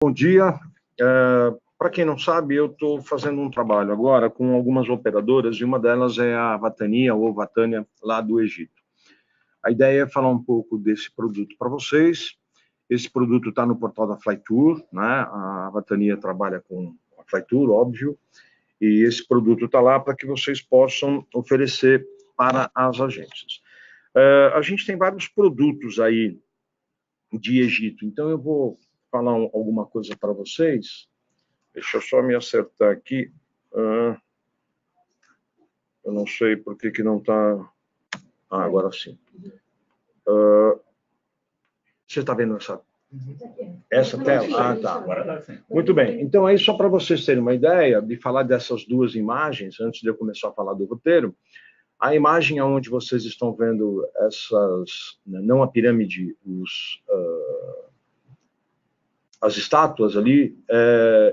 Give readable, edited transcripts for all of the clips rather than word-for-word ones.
Bom dia. Para quem não sabe, eu estou fazendo um trabalho agora com algumas operadoras, e uma delas é a Vatania, ou Vatânia, lá do Egito. A ideia é falar um pouco desse produto para vocês. Esse produto está no portal da Flytour, né? A Vatania trabalha com a Flytour, óbvio, e esse produto está lá para que vocês possam oferecer para as agências. A gente tem vários produtos aí de Egito, então eu vou falar alguma coisa para vocês. Deixa eu só me acertar aqui. Eu não sei por que não está... agora sim. Você está vendo essa tela? Tá. Muito bem. Então, aí, só para vocês terem uma ideia de falar dessas duas imagens, antes de eu começar a falar do roteiro, a imagem onde vocês estão vendo essas, não a pirâmide, as estátuas ali,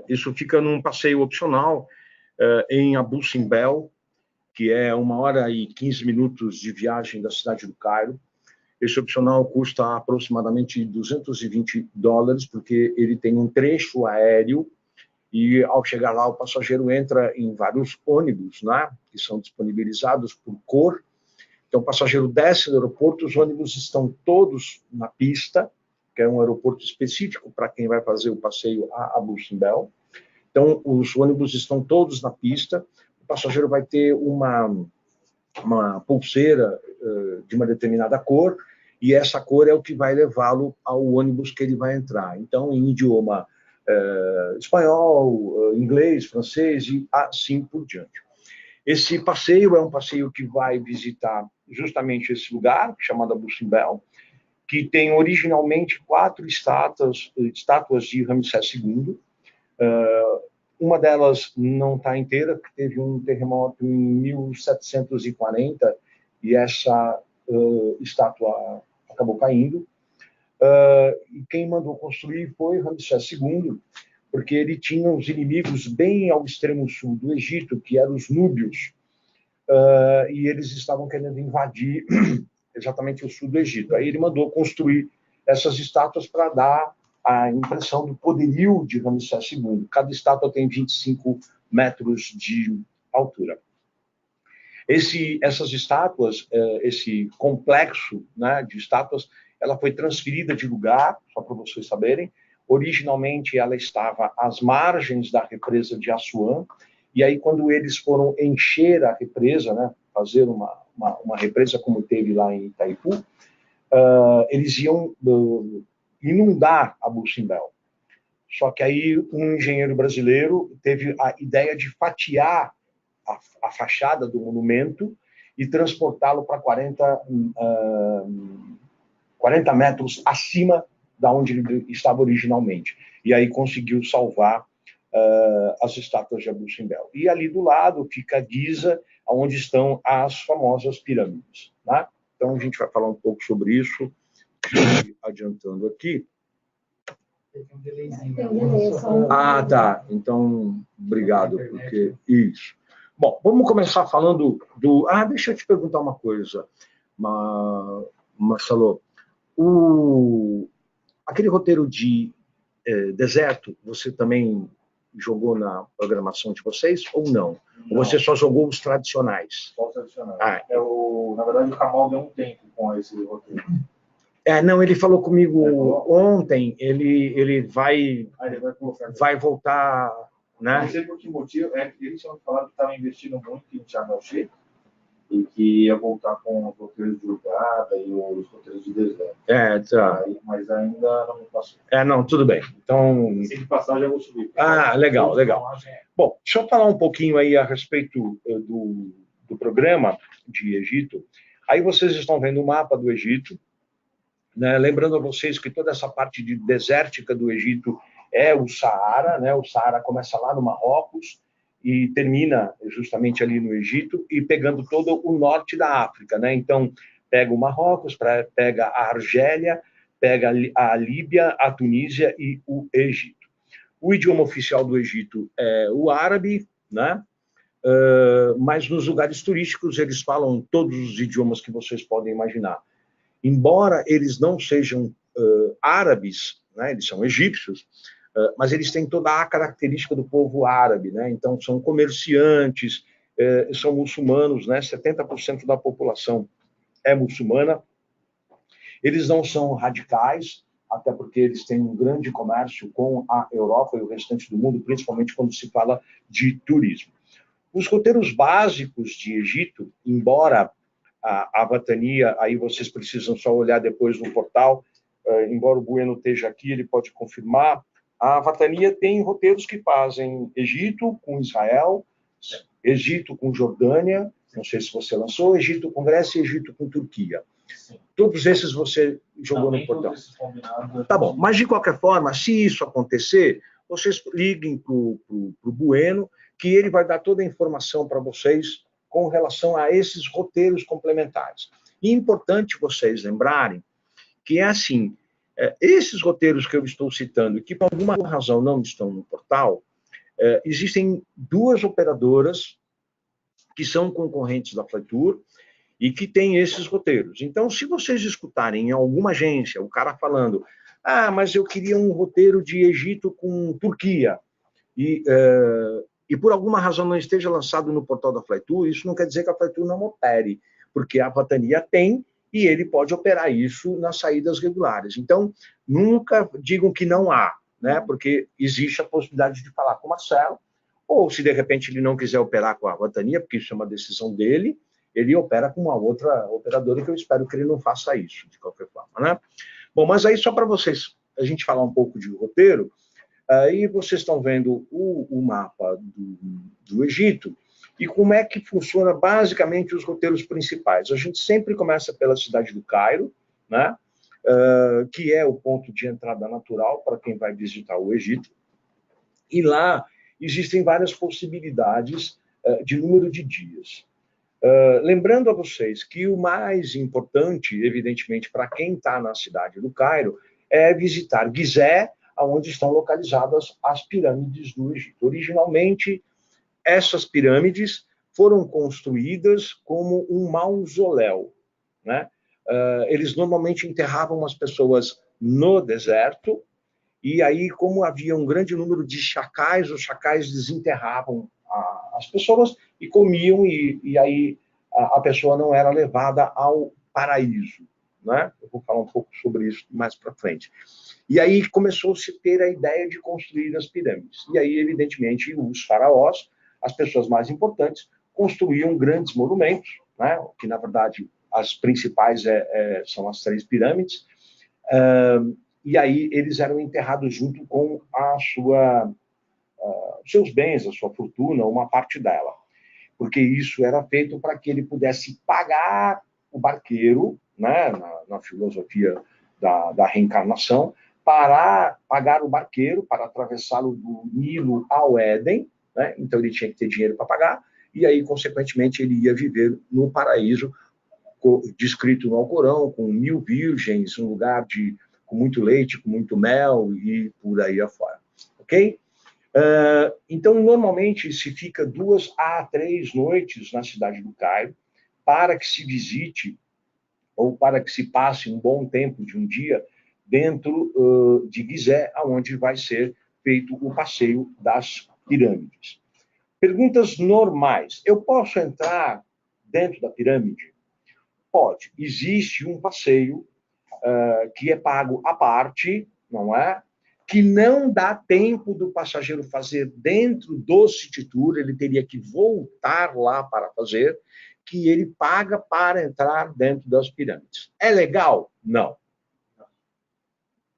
isso fica num passeio opcional em Abu Simbel, que é 1h e 15 minutos de viagem da cidade do Cairo. Esse opcional custa aproximadamente $220, porque ele tem um trecho aéreo e, ao chegar lá, o passageiro entra em vários ônibus, né, que são disponibilizados por cor. Então, o passageiro desce do aeroporto, os ônibus estão todos na pista, que é um aeroporto específico para quem vai fazer o passeio a Abu Simbel. Então, os ônibus estão todos na pista, o passageiro vai ter uma pulseira de uma determinada cor, e essa cor é o que vai levá-lo ao ônibus que ele vai entrar. Então, em idioma espanhol, inglês, francês e assim por diante. Esse passeio é um passeio que vai visitar justamente esse lugar, chamado Abu Simbel, que tem originalmente 4 estátuas de Ramsés II. Uma delas não está inteira, porque teve um terremoto em 1740 e essa estátua acabou caindo. E quem mandou construir foi Ramsés II, porque ele tinha os inimigos bem ao extremo sul do Egito, que eram os núbios, e eles estavam querendo invadir exatamente o sul do Egito. Aí ele mandou construir essas estátuas para dar a impressão do poderio de Ramsés II. Cada estátua tem 25 metros de altura. Essas estátuas, esse complexo, né, de estátuas, ela foi transferida de lugar, só para vocês saberem. Originalmente ela estava às margens da represa de Assuã, e aí quando eles foram encher a represa, né, fazer uma represa como teve lá em Itaipu, eles iam inundar Abu Simbel. Só que aí um engenheiro brasileiro teve a ideia de fatiar a fachada do monumento e transportá-lo para 40 metros acima da onde ele estava originalmente. E aí conseguiu salvar as estátuas de Abu Simbel. E ali do lado fica Giza, onde estão as famosas pirâmides. Né? Então a gente vai falar um pouco sobre isso, adiantando aqui. Tá. Então, obrigado, porque isso. Bom, vamos começar falando do... deixa eu te perguntar uma coisa, Marcelo. Aquele roteiro de deserto, você também jogou na programação de vocês ou não? Ou você só jogou os tradicionais? Só os tradicionais. Na verdade, o Kamal deu um tempo com esse roteiro. Não, ele falou comigo ontem, ele vai voltar, né? Não sei por que motivo, eles tinham falado que estavam investindo muito em Sharm el-Sheikh e que ia voltar com os roteiros de Hurghada e os roteiros de deserto. Tá. Mas ainda não me passou. Não, tudo bem. Então... Se de passar, já vou subir. Legal. Bom, deixa eu falar um pouquinho aí a respeito do programa de Egito. Aí vocês estão vendo o mapa do Egito, né? Lembrando a vocês que toda essa parte desértica do Egito é o Saara, né? O Saara começa lá no Marrocos e termina justamente ali no Egito, e pegando todo o norte da África, né? Então, pega o Marrocos, pega a Argélia, pega a Líbia, a Tunísia e o Egito. O idioma oficial do Egito é o árabe, né? Mas nos lugares turísticos eles falam todos os idiomas que vocês podem imaginar. Embora eles não sejam árabes, né? Eles são egípcios, mas eles têm toda a característica do povo árabe, né? Então, são comerciantes, são muçulmanos, né? 70% da população é muçulmana. Eles não são radicais, até porque eles têm um grande comércio com a Europa e o restante do mundo, principalmente quando se fala de turismo. Os roteiros básicos de Egito, embora a Vatania, aí vocês precisam só olhar depois no portal, embora o Bueno esteja aqui, ele pode confirmar, a Vatania tem roteiros que fazem Egito com Israel, Egito com Jordânia, não sei se você lançou, Egito com Grécia e Egito com Turquia. Sim. Todos esses você jogou no portal. Tá bom, mas de qualquer forma, se isso acontecer, vocês liguem para o Bueno, que ele vai dar toda a informação para vocês com relação a esses roteiros complementares. E é importante vocês lembrarem que é assim, esses roteiros que eu estou citando, que por alguma razão não estão no portal, existem duas operadoras que são concorrentes da Flytour e que têm esses roteiros. Então, se vocês escutarem em alguma agência o cara falando, mas eu queria um roteiro de Egito com Turquia, e por alguma razão não esteja lançado no portal da Flytour, isso não quer dizer que a Flytour não opere, porque a Vatania tem e ele pode operar isso nas saídas regulares. Então, nunca digam que não há, né? Porque existe a possibilidade de falar com o Marcelo, ou se de repente ele não quiser operar com a Vatania, porque isso é uma decisão dele, ele opera com uma outra operadora, que eu espero que ele não faça isso, de qualquer forma, né? Bom, mas aí só para vocês, a gente falar um pouco de roteiro, aí vocês estão vendo o mapa do Egito, e como é que funciona basicamente os roteiros principais. A gente sempre começa pela cidade do Cairo, né? Que é o ponto de entrada natural para quem vai visitar o Egito, e lá existem várias possibilidades de número de dias. Lembrando a vocês que o mais importante, evidentemente, para quem está na cidade do Cairo, é visitar Gizé, onde estão localizadas as pirâmides do Egito. Originalmente, essas pirâmides foram construídas como um mausoléu, né? Eles normalmente enterravam as pessoas no deserto, e aí, como havia um grande número de chacais, os chacais desenterravam as pessoas e comiam, e aí a pessoa não era levada ao paraíso, né? Eu vou falar um pouco sobre isso mais para frente. E aí começou-se a ter a ideia de construir as pirâmides. E aí, evidentemente, os faraós, as pessoas mais importantes, construíam grandes monumentos, né? Que, na verdade, as principais são as 3 pirâmides, e aí eles eram enterrados junto com seus bens, a sua fortuna, uma parte dela. Porque isso era feito para que ele pudesse pagar o barqueiro, né, na filosofia da reencarnação, para pagar o barqueiro, para atravessá-lo do Nilo ao Éden, né? Então ele tinha que ter dinheiro para pagar, e aí, consequentemente, ele ia viver no paraíso, descrito no Alcorão, com 1000 virgens, um lugar com muito leite, com muito mel, e por aí afora. Ok? Então, normalmente, se fica 2 a 3 noites na cidade do Cairo, para que se visite, ou para que se passe um bom tempo de um dia, dentro de Gizé, onde vai ser feito o passeio das pirâmides. Perguntas normais. Eu posso entrar dentro da pirâmide? Pode. Existe um passeio que é pago à parte, não é? Que não dá tempo do passageiro fazer dentro do City Tour, ele teria que voltar lá para fazer, que ele paga para entrar dentro das pirâmides. É legal? Não.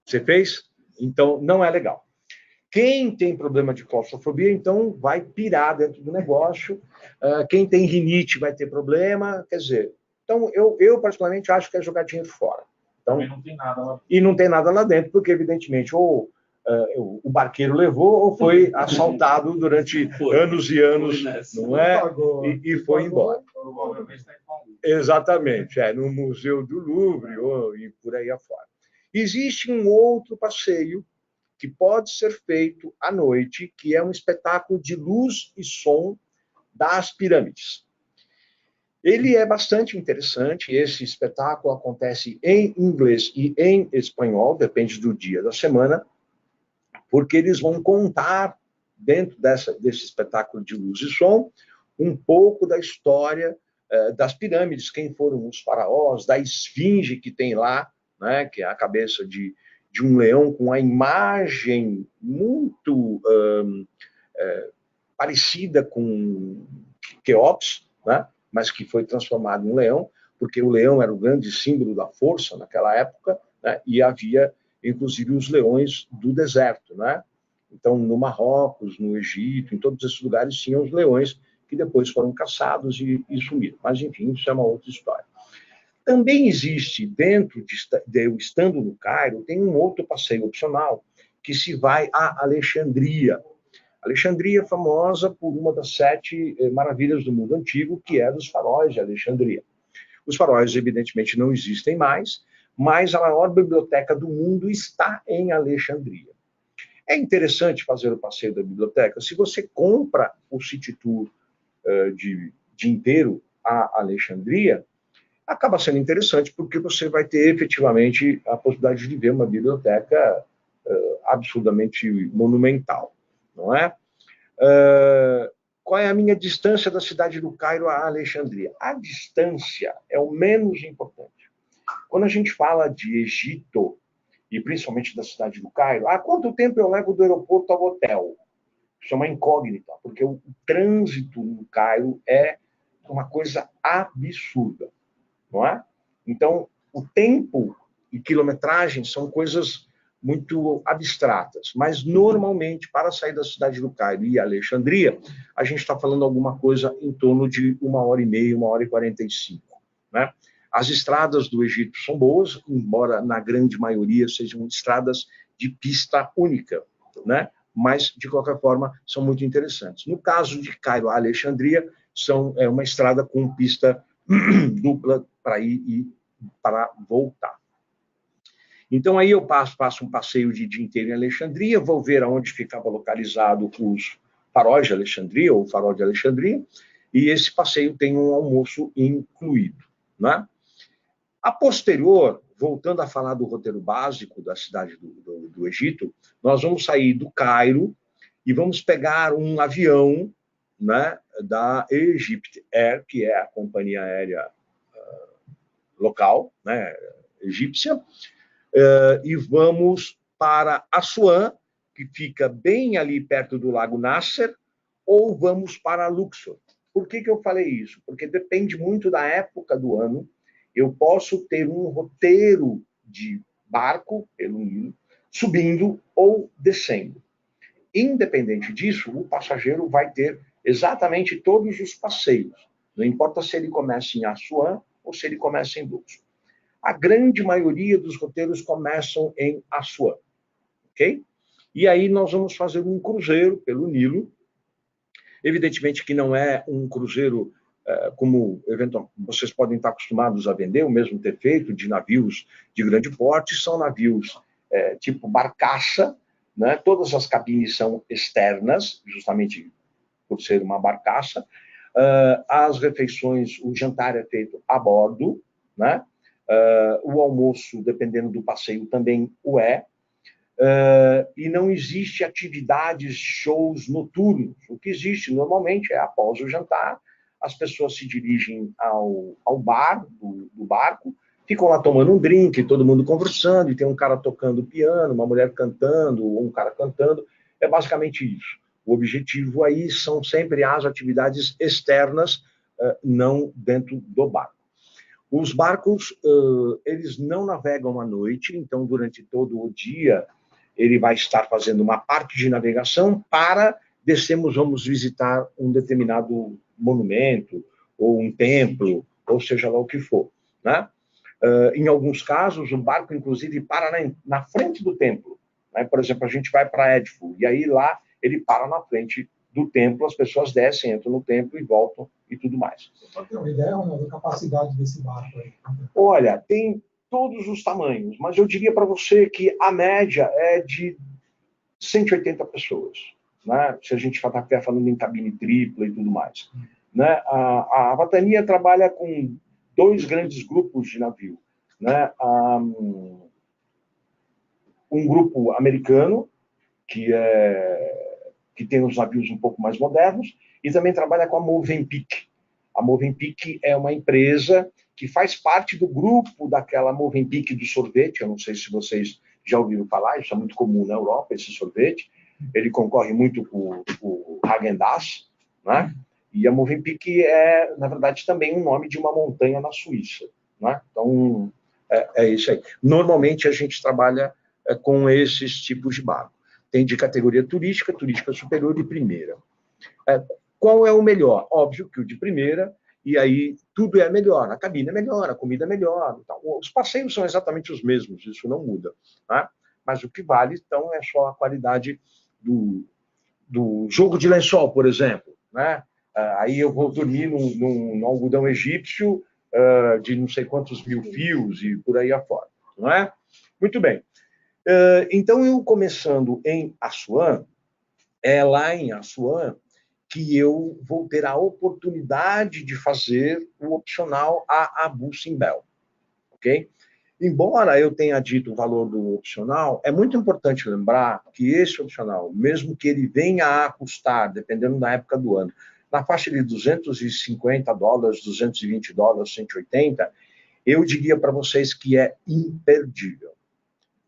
Você fez? Então, não é legal. Quem tem problema de claustrofobia, então, vai pirar dentro do negócio. Quem tem rinite vai ter problema. Quer dizer, então, eu particularmente acho que é jogar dinheiro fora. Então, não tem nada lá. E não tem nada lá dentro, porque, evidentemente, ou o barqueiro levou ou foi assaltado durante anos e anos, não é? E foi embora. Exatamente, no Museu do Louvre e por aí afora. Existe um outro passeio que pode ser feito à noite, que é um espetáculo de luz e som das pirâmides. Ele é bastante interessante, esse espetáculo acontece em inglês e em espanhol, depende do dia da semana, porque eles vão contar, dentro desse espetáculo de luz e som, um pouco da história das pirâmides, quem foram os faraós, da esfinge que tem lá, né, que é a cabeça de um leão com a imagem muito parecida com Quéops, né, mas que foi transformado em um leão, porque o leão era o grande símbolo da força naquela época, né, e havia, inclusive, os leões do deserto, né? Então, no Marrocos, no Egito, em todos esses lugares tinham os leões que depois foram caçados e sumiram. Mas, enfim, isso é uma outra história. Também existe, dentro de eu estando no Cairo, tem um outro passeio opcional, que se vai a Alexandria. Alexandria é famosa por uma das 7 maravilhas do mundo antigo, que é dos faróis de Alexandria. Os faróis, evidentemente, não existem mais, mas a maior biblioteca do mundo está em Alexandria. É interessante fazer o passeio da biblioteca. Se você compra o City Tour de dia inteiro a Alexandria, acaba sendo interessante porque você vai ter efetivamente a possibilidade de ver uma biblioteca absurdamente monumental, não é? Qual é a minha distância da cidade do Cairo a Alexandria? A distância é o menos importante. Quando a gente fala de Egito, e principalmente da cidade do Cairo, há quanto tempo eu levo do aeroporto ao hotel? Isso é uma incógnita, porque o trânsito no Cairo é uma coisa absurda, não é? Então, o tempo e quilometragem são coisas muito abstratas, mas normalmente, para sair da cidade do Cairo e Alexandria, a gente está falando alguma coisa em torno de 1h30, 1h45, né? As estradas do Egito são boas, embora na grande maioria sejam estradas de pista única, né? Mas, de qualquer forma, são muito interessantes. No caso de Cairo a Alexandria, é uma estrada com pista dupla para ir e para voltar. Então, aí eu faço um passeio de dia inteiro em Alexandria, vou ver aonde ficava localizado os faróis de Alexandria, ou farol de Alexandria, e esse passeio tem um almoço incluído, né? A posterior, voltando a falar do roteiro básico da cidade do Egito, nós vamos sair do Cairo e vamos pegar um avião, né, da Egypt Air, que é a companhia aérea local, né, egípcia, e vamos para Assuã, que fica bem ali perto do Lago Nasser, ou vamos para Luxor. Por que eu falei isso? Porque depende muito da época do ano. Eu posso ter um roteiro de barco pelo Nilo, subindo ou descendo. Independente disso, o passageiro vai ter exatamente todos os passeios. Não importa se ele começa em Assuã ou se ele começa em Luxor. A grande maioria dos roteiros começam em Assuã, ok? E aí nós vamos fazer um cruzeiro pelo Nilo. Evidentemente que não é um cruzeiro como eventualmente vocês podem estar acostumados a vender, ou mesmo ter feito, de navios de grande porte. São navios tipo barcaça, né? Todas as cabines são externas, justamente por ser uma barcaça. As refeições, o jantar é feito a bordo, né? O almoço, dependendo do passeio, também o é. E não existe atividades, shows noturnos. O que existe normalmente é, após o jantar, as pessoas se dirigem ao bar do barco, ficam lá tomando um drink, todo mundo conversando, e tem um cara tocando piano, uma mulher cantando, ou um cara cantando. É basicamente isso. O objetivo aí são sempre as atividades externas, não dentro do barco. Os barcos, eles não navegam à noite, então durante todo o dia ele vai estar fazendo uma parte de navegação para vamos visitar um determinado monumento, ou um templo, ou seja lá o que for, né? Em alguns casos, o barco, inclusive, para na frente do templo, né? Por exemplo, a gente vai para Edfu, e aí lá ele para na frente do templo, as pessoas descem, entram no templo e voltam e tudo mais. Você pode ter uma ideia, Ronaldo, da capacidade desse barco aí? Olha, tem todos os tamanhos, mas eu diria para você que a média é de 180 pessoas, né? Se a gente estiver falando em cabine tripla e tudo mais, né? A Vatan trabalha com 2 grandes grupos de navio, né? Um grupo americano, que tem os navios um pouco mais modernos, e também trabalha com a Movenpick. A Movenpick é uma empresa que faz parte do grupo daquela Movenpick do sorvete. Eu não sei se vocês já ouviram falar, isso é muito comum na Europa, esse sorvete. Ele concorre muito com o Häagen-Dazs, né? E a Movenpick é, na verdade, também um nome de uma montanha na Suíça, né? Então, é isso aí. Normalmente, a gente trabalha com esses tipos de barco. Tem de categoria turística, turística superior e primeira. Qual é o melhor? Óbvio que o de primeira, e aí tudo é melhor. A cabine é melhor, a comida é melhor. Então, os passeios são exatamente os mesmos, isso não muda, né? Mas o que vale, então, é só a qualidade do jogo de lençol, por exemplo, né? Aí eu vou dormir num algodão egípcio de não sei quantos mil fios e por aí afora, não é? Muito bem. Então, eu começando em Assuã, é lá em Assuã que eu vou ter a oportunidade de fazer o opcional a Abu Simbel, ok? Embora eu tenha dito o valor do opcional, é muito importante lembrar que esse opcional, mesmo que ele venha a custar, dependendo da época do ano, na faixa de $250, $220, 180, eu diria para vocês que é imperdível.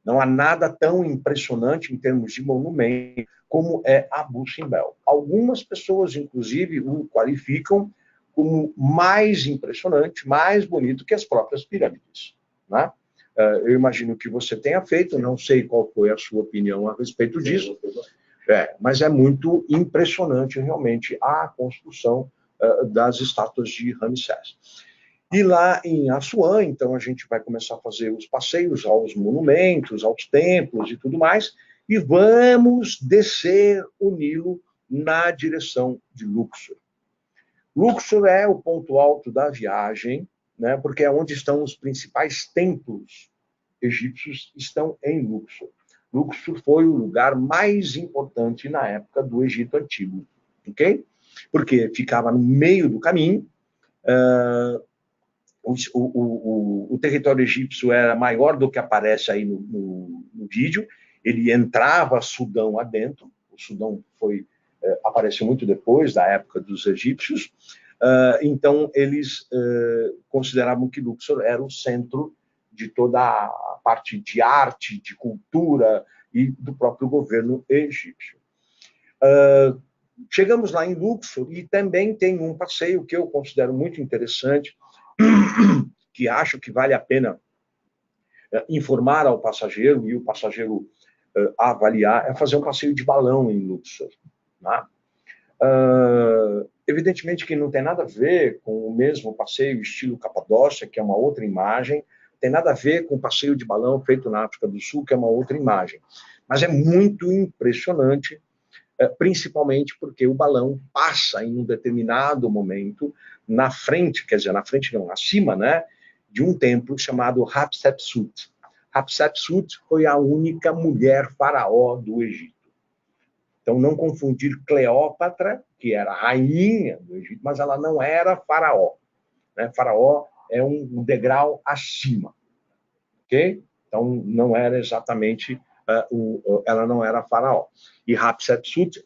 Não há nada tão impressionante em termos de monumento como é Abu Simbel. Algumas pessoas, inclusive, o qualificam como mais impressionante, mais bonito que as próprias pirâmides, né? Eu imagino que você tenha feito, não sei qual foi a sua opinião a respeito disso, mas é muito impressionante realmente a construção das estátuas de Ramsés. E lá em Assuã, então, a gente vai começar a fazer os passeios aos monumentos, aos templos e tudo mais, e vamos descer o Nilo na direção de Luxor. Luxor é o ponto alto da viagem, né, porque é onde estão os principais templos egípcios, estão em Luxor. Luxor foi o lugar mais importante na época do Egito Antigo, ok? Porque ficava no meio do caminho, o território egípcio era maior do que aparece aí no vídeo, ele entrava Sudão adentro, o Sudão apareceu muito depois da época dos egípcios, então eles consideravam que Luxor era o centro de toda a parte de arte, de cultura e do próprio governo egípcio. Chegamos lá em Luxor e também tem um passeio que eu considero muito interessante, que acho que vale a pena informar ao passageiro e o passageiro avaliar, é fazer um passeio de balão em Luxor, né? Evidentemente que não tem nada a ver com o mesmo passeio estilo Capadócia, que é uma outra imagem, tem nada a ver com o passeio de balão feito na África do Sul, que é uma outra imagem. Mas é muito impressionante, principalmente porque o balão passa em um determinado momento na frente, quer dizer, na frente não, acima, né, de um templo chamado Hatshepsut. Hatshepsut foi a única mulher faraó do Egito. Então, não confundir Cleópatra, que era a rainha do Egito, mas ela não era faraó, né? Faraó é um degrau acima, ok? Então, não era exatamente, ela não era faraó. E Hatshepsut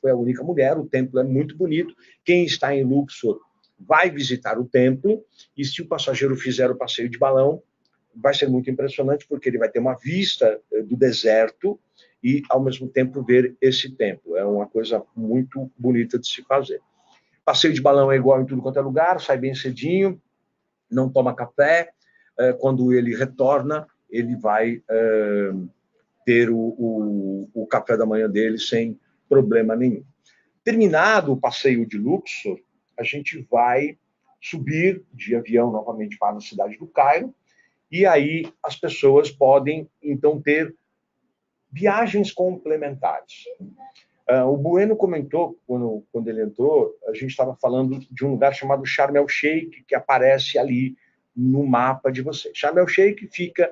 foi a única mulher, o templo é muito bonito. Quem está em Luxor vai visitar o templo, e se o passageiro fizer o passeio de balão, vai ser muito impressionante, porque ele vai ter uma vista do deserto e, ao mesmo tempo, ver esse templo. É uma coisa muito bonita de se fazer. Passeio de balão é igual em tudo quanto é lugar, sai bem cedinho, não toma café. Quando ele retorna, ele vai ter o café da manhã dele sem problema nenhum. Terminado o passeio de Luxor, a gente vai subir de avião novamente para a cidade do Cairo, e aí as pessoas podem, então, ter viagens complementares. O Bueno comentou, quando ele entrou, a gente estava falando de um lugar chamado Sharm el-Sheikh, que aparece ali no mapa de vocês. Sharm el-Sheikh fica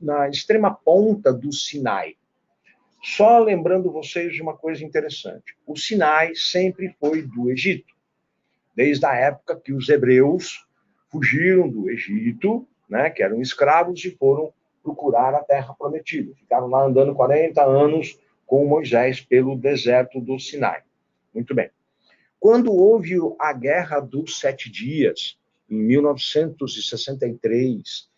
na extrema ponta do Sinai. Só lembrando vocês de uma coisa interessante. O Sinai sempre foi do Egito. Desde a época que os hebreus fugiram do Egito, né, que eram escravos, e foram procurar a Terra Prometida. Ficaram lá andando 40 anos com Moisés pelo deserto do Sinai. Muito bem. Quando houve a Guerra dos 7 Dias, em 1963,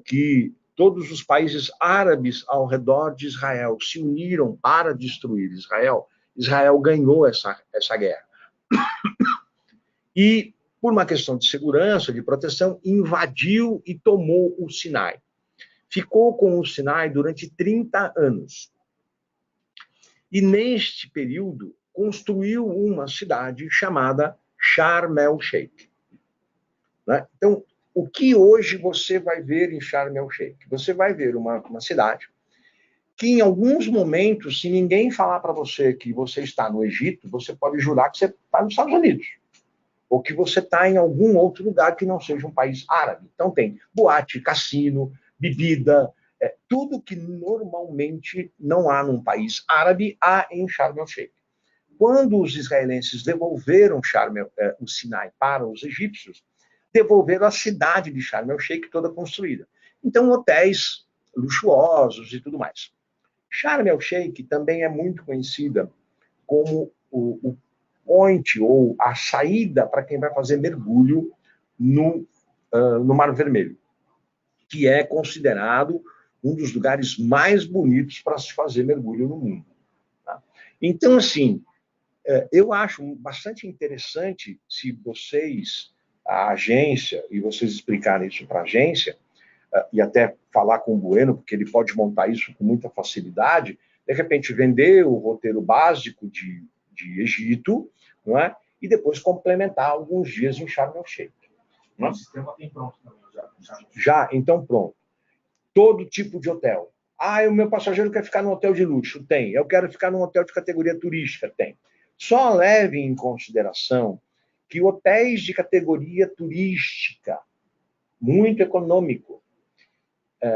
que todos os países árabes ao redor de Israel se uniram para destruir Israel, Israel ganhou essa guerra. E, por uma questão de segurança, de proteção, invadiu e tomou o Sinai. Ficou com o Sinai durante 30 anos. E, neste período, construiu uma cidade chamada Sharm el-Sheikh. Né? Então, o que hoje você vai ver em Sharm el-Sheikh? Você vai ver uma cidade que, em alguns momentos, se ninguém falar para você que você está no Egito, você pode jurar que você está nos Estados Unidos. Ou que você está em algum outro lugar que não seja um país árabe. Então, tem boate, cassino, bebida, tudo que normalmente não há num país árabe, há em Sharm el-Sheikh. Quando os israelenses devolveram o Sinai para os egípcios, devolveram a cidade de Sharm el-Sheikh toda construída. Então, hotéis luxuosos e tudo mais. Sharm el-Sheikh também é muito conhecida como o point, ou a saída para quem vai fazer mergulho no Mar Vermelho, que é considerado um dos lugares mais bonitos para se fazer mergulho no mundo. Tá? Então, assim, eu acho bastante interessante se vocês, a agência, e vocês explicarem isso para a agência, e até falar com o Bueno, porque ele pode montar isso com muita facilidade, de repente vender o roteiro básico de Egito, não é? E depois complementar alguns dias em Sharm el-Sheikh. O sistema tem pronto também, já. Já, então pronto. Todo tipo de hotel. O meu passageiro quer ficar num hotel de luxo? Tem. Eu quero ficar num hotel de categoria turística? Tem. Só leve em consideração que hotéis de categoria turística, muito econômico,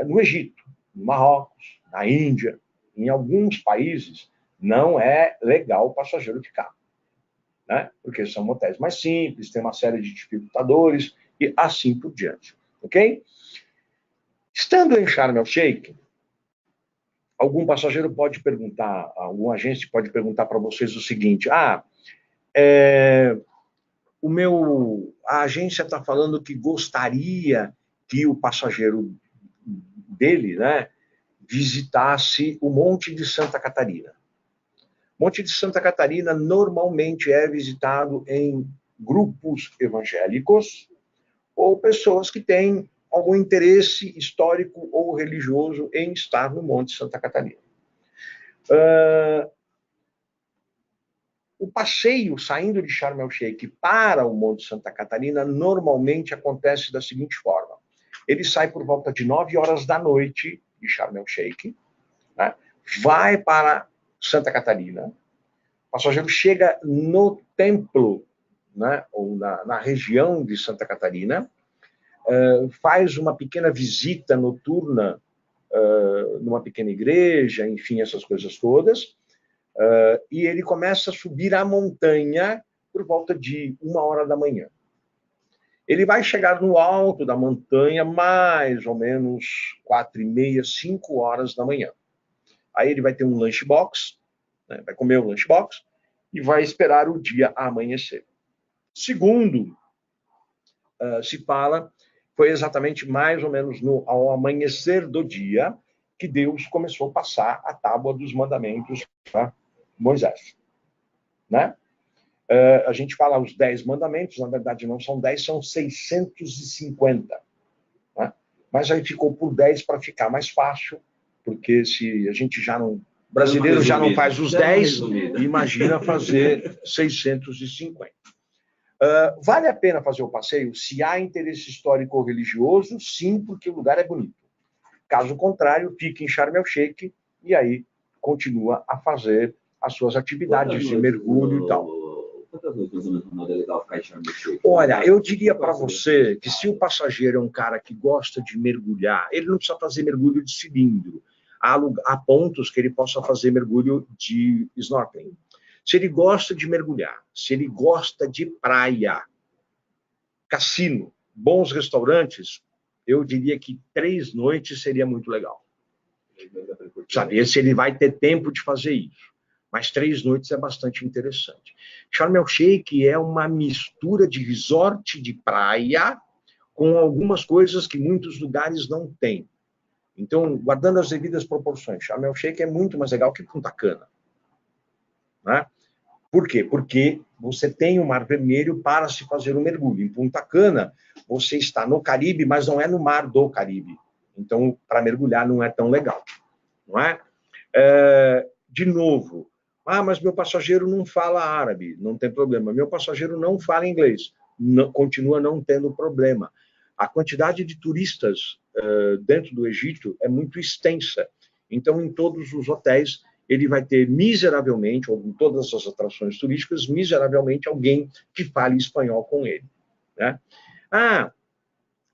no Egito, no Marrocos, na Índia, em alguns países, não é legal o passageiro ficar. Né? Porque são hotéis mais simples, tem uma série de dificultadores e assim por diante. Ok? Estando em Sharm el-Sheikh, algum passageiro pode perguntar, algum agente pode perguntar para vocês o seguinte: a agência está falando que gostaria que o passageiro dele, né, visitasse o Monte de Santa Catarina. Monte de Santa Catarina normalmente é visitado em grupos evangélicos ou pessoas que têm algum interesse histórico ou religioso em estar no Monte de Santa Catarina. O passeio saindo de Sharm el-Sheikh para o Monte de Santa Catarina normalmente acontece da seguinte forma: ele sai por volta de 9 horas da noite de Sharm el-Sheikh, né? Vai para Santa Catarina, o passageiro chega no templo, né, ou na região de Santa Catarina, faz uma pequena visita noturna numa pequena igreja, enfim, essas coisas todas, e ele começa a subir a montanha por volta de 1 hora da manhã. Ele vai chegar no alto da montanha mais ou menos 4h30, 5 horas da manhã. Aí ele vai ter um lunchbox, né, vai comer o lunchbox e vai esperar o dia amanhecer. Segundo se fala, foi exatamente mais ou menos ao amanhecer do dia que Deus começou a passar a tábua dos mandamentos para Moisés. Né? A gente fala os 10 mandamentos, na verdade não são 10, são 650. Né? Mas aí ficou por 10 para ficar mais fácil, porque se a gente já não... brasileiro já não faz os 10, imagina fazer 650. Vale a pena fazer o passeio? Se há interesse histórico ou religioso, sim, porque o lugar é bonito. Caso contrário, fique em Sharm el-Sheikh e aí continua a fazer as suas atividades de mergulho e tal. Olha, eu diria para você que se o passageiro é um cara que gosta de mergulhar, ele não precisa fazer mergulho de cilindro. Há pontos que ele possa fazer mergulho de snorkeling. Se ele gosta de mergulhar, se ele gosta de praia, cassino, bons restaurantes, eu diria que 3 noites seria muito legal. Saber se ele vai ter tempo de fazer isso. Mas 3 noites é bastante interessante. Sharm el-Sheikh é uma mistura de resort de praia com algumas coisas que muitos lugares não têm. Então, guardando as devidas proporções, Sharm el-Sheikh é muito mais legal que Punta Cana. Né? Por quê? Porque você tem o Mar Vermelho para se fazer um mergulho. Em Punta Cana, você está no Caribe, mas não é no Mar do Caribe. Então, para mergulhar não é tão legal. Não é? De novo, mas meu passageiro não fala árabe. Não tem problema. Meu passageiro não fala inglês. Não, continua não tendo problema. A quantidade de turistas dentro do Egito é muito extensa. Então, em todos os hotéis, ele vai ter miseravelmente, ou em todas as atrações turísticas, miseravelmente alguém que fale espanhol com ele. Né?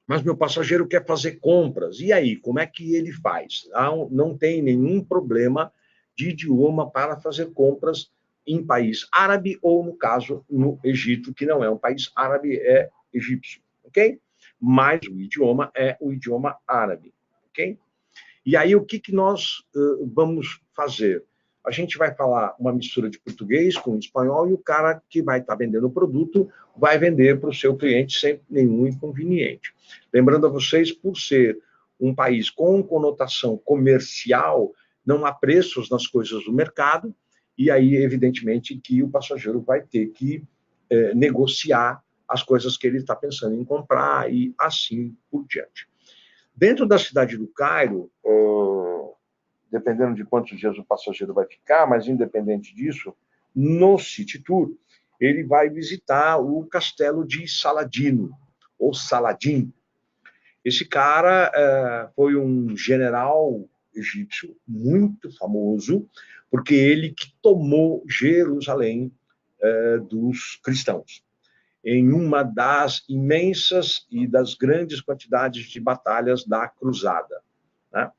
Mas meu passageiro quer fazer compras. E aí, como é que ele faz? Não tem nenhum problema de idioma para fazer compras em país árabe ou, no caso, no Egito, que não é um país árabe, é egípcio. Ok? Mas o idioma é o idioma árabe. Ok? E aí, o que nós vamos fazer? A gente vai falar uma mistura de português com espanhol e o cara que vai estar vendendo o produto vai vender para o seu cliente sem nenhum inconveniente. Lembrando a vocês, por ser um país com conotação comercial, não há preços nas coisas do mercado, e aí, evidentemente, que o passageiro vai ter que negociar as coisas que ele está pensando em comprar e assim por diante. Dentro da cidade do Cairo, dependendo de quantos dias o passageiro vai ficar, mas independente disso, no City Tour, ele vai visitar o castelo de Saladino, ou Saladin. Esse cara foi um general egípcio muito famoso, porque ele que tomou Jerusalém dos cristãos, em uma das imensas e das grandes quantidades de batalhas da Cruzada. Né?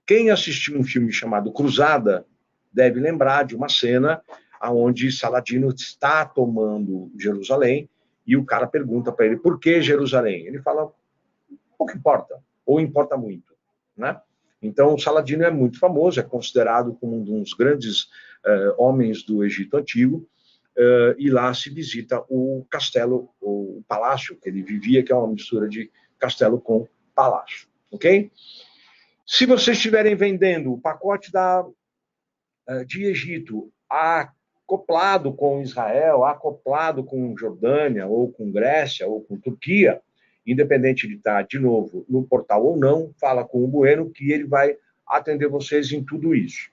Quem assistiu um filme chamado Cruzada deve lembrar de uma cena onde Saladino está tomando Jerusalém e o cara pergunta para ele, por que Jerusalém? Ele fala, pouco importa, ou importa muito. Né? Então, Saladino é muito famoso, é considerado como um dos grandes homens do Egito Antigo, e lá se visita o castelo, o palácio que ele vivia, que é uma mistura de castelo com palácio. Ok? Se vocês estiverem vendendo o pacote de Egito acoplado com Israel, acoplado com Jordânia, ou com Grécia, ou com Turquia, independente de estar, de novo, no portal ou não, fala com o Bueno que ele vai atender vocês em tudo isso.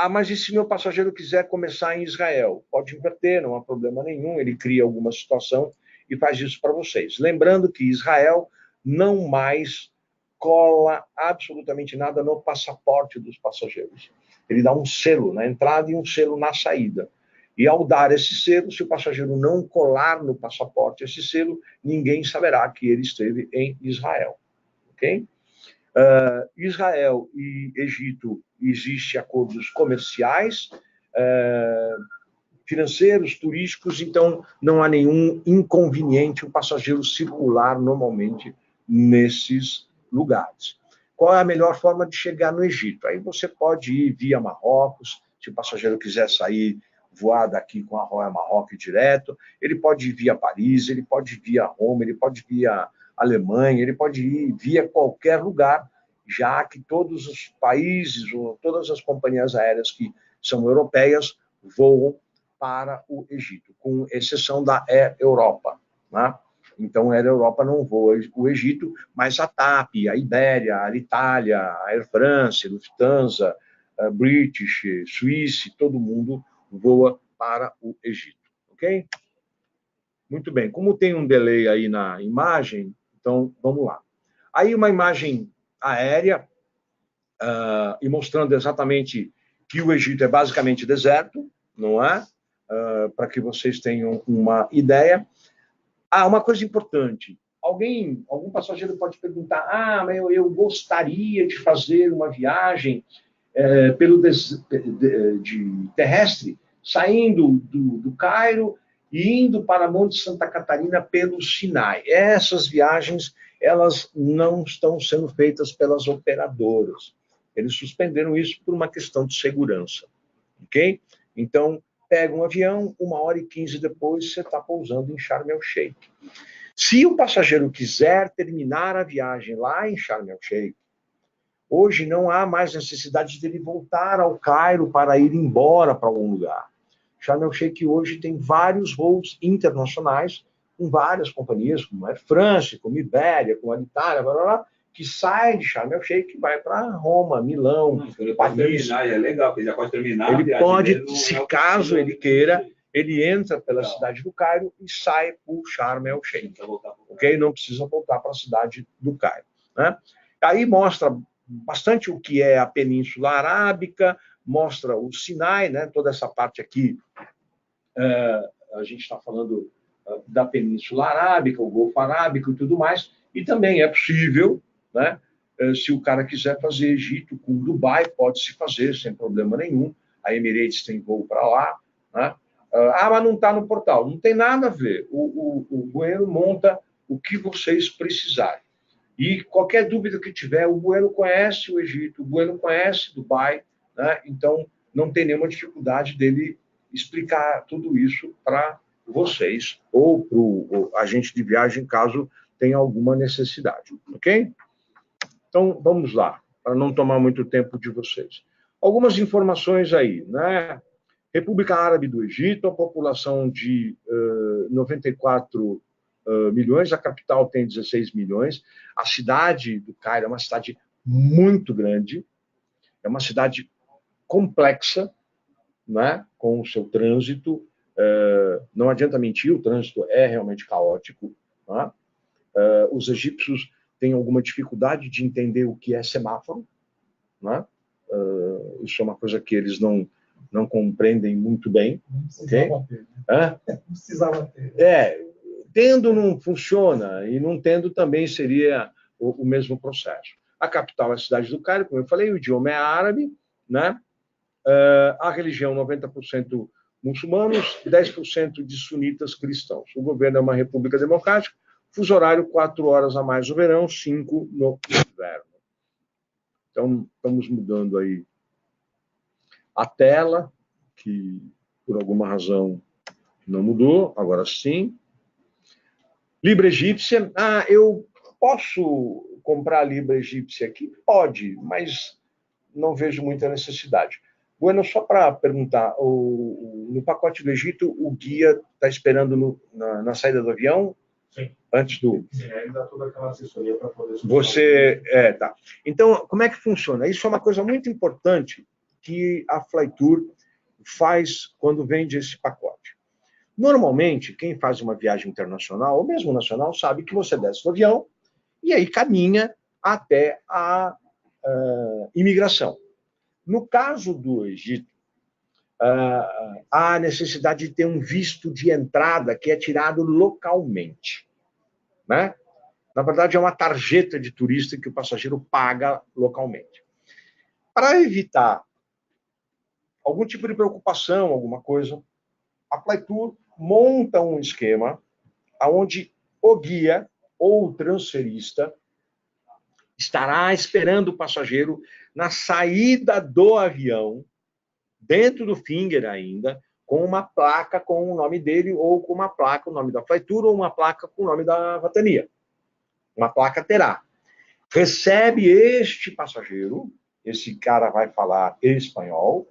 Mas e se meu passageiro quiser começar em Israel? Pode inverter, não há problema nenhum, ele cria alguma situação e faz isso para vocês. Lembrando que Israel não mais cola absolutamente nada no passaporte dos passageiros. Ele dá um selo na entrada e um selo na saída. E ao dar esse selo, se o passageiro não colar no passaporte esse selo, ninguém saberá que ele esteve em Israel. Ok? Israel e Egito existem acordos comerciais, financeiros, turísticos, então não há nenhum inconveniente o passageiro circular normalmente nesses lugares. Qual é a melhor forma de chegar no Egito? Aí você pode ir via Marrocos, se o passageiro quiser sair, voar daqui com a Royal Maroc direto, ele pode ir via Paris, ele pode ir via Roma, ele pode ir via Alemanha, ele pode ir via qualquer lugar, já que todos os países, ou todas as companhias aéreas que são europeias, voam para o Egito, com exceção da Air Europa, né? Então, a Air Europa não voa o Egito, mas a TAP, a Ibéria, a Alitalia, a Air France, a Lufthansa, a British, Swiss, todo mundo voa para o Egito, ok? Muito bem, como tem um delay aí na imagem, então vamos lá. Aí uma imagem aérea, e mostrando exatamente que o Egito é basicamente deserto, não é? Para que vocês tenham uma ideia. Uma coisa importante, algum passageiro pode perguntar, mas eu gostaria de fazer uma viagem pelo de terrestre, saindo do Cairo e indo para Monte Santa Catarina pelo Sinai. Essas viagens, elas não estão sendo feitas pelas operadoras. Eles suspenderam isso por uma questão de segurança, ok? Então, pega um avião, 1h15 depois, você está pousando em Sharm el-Sheikh. Se o passageiro quiser terminar a viagem lá em Sharm el-Sheikh, hoje não há mais necessidade de ele voltar ao Cairo para ir embora para algum lugar. Sharm el-Sheikh hoje tem vários voos internacionais, com várias companhias, como a Air France, como a Iberia, como a Alitalia, blá, blá, blá, que sai de Sharm el-Sheikh e vai para Roma, Milão, ele Paris. pode terminar, é legal, porque ele já pode terminar. Ele pode, se caso ele queira, ele entra pela cidade do Cairo e sai por Sharm el-Sheikh. Ok? Não precisa voltar para a cidade do Cairo. Né? Aí mostra bastante o que é a Península Arábica, mostra o Sinai, né? Toda essa parte aqui, a gente está falando da Península Arábica, o Golfo Arábico e tudo mais, e também é possível, né? Se o cara quiser fazer Egito com Dubai, pode-se fazer sem problema nenhum. A Emirates tem voo para lá, né? Mas não está no portal. Não tem nada a ver. O Bueno monta o que vocês precisarem. E qualquer dúvida que tiver, o Bueno conhece o Egito, o Bueno conhece Dubai, né? Então não tem nenhuma dificuldade dele explicar tudo isso para vocês ou para o agente de viagem, caso tenha alguma necessidade, ok? Então, vamos lá, para não tomar muito tempo de vocês. Algumas informações aí, né? República Árabe do Egito, a população de 94 milhões, a capital tem 16 milhões, a cidade do Cairo é uma cidade muito grande, é uma cidade complexa, né? Com o seu trânsito, não adianta mentir, o trânsito é realmente caótico, né? Os egípcios têm alguma dificuldade de entender o que é semáforo, né? Isso é uma coisa que eles não compreendem muito bem. Não precisava okay? ter. Né? Não precisava ter. Tendo não funciona, e não tendo também seria o mesmo processo. A capital é a cidade do Cairo, como eu falei, o idioma é árabe, né? A religião, 90% muçulmanos, 10% de sunitas cristãos. O governo é uma república democrática, fuso horário 4 horas a mais no verão, 5 no inverno. Então, estamos mudando aí a tela, que por alguma razão não mudou, agora sim. Libra egípcia, eu posso comprar a Libra egípcia aqui? Pode, mas não vejo muita necessidade. Bueno, só para perguntar, no pacote do Egito, o guia está esperando na saída do avião? Sim. Antes do... Sim, aí dá toda aquela assessoria para poder... Tá. Então, como é que funciona? Isso é uma coisa muito importante que a Flytour faz quando vende esse pacote. Normalmente, quem faz uma viagem internacional, ou mesmo nacional, sabe que você desce do avião e aí caminha até a imigração. No caso do Egito, há a necessidade de ter um visto de entrada que é tirado localmente, né? Na verdade, é uma tarjeta de turista que o passageiro paga localmente. Para evitar algum tipo de preocupação, alguma coisa, a Flytour monta um esquema onde o guia ou o transferista estará esperando o passageiro na saída do avião, dentro do finger ainda, com uma placa com o nome dele, ou com uma placa, o nome da Flytour, ou uma placa com o nome da Vatan. Uma placa terá. Recebe este passageiro, esse cara vai falar espanhol,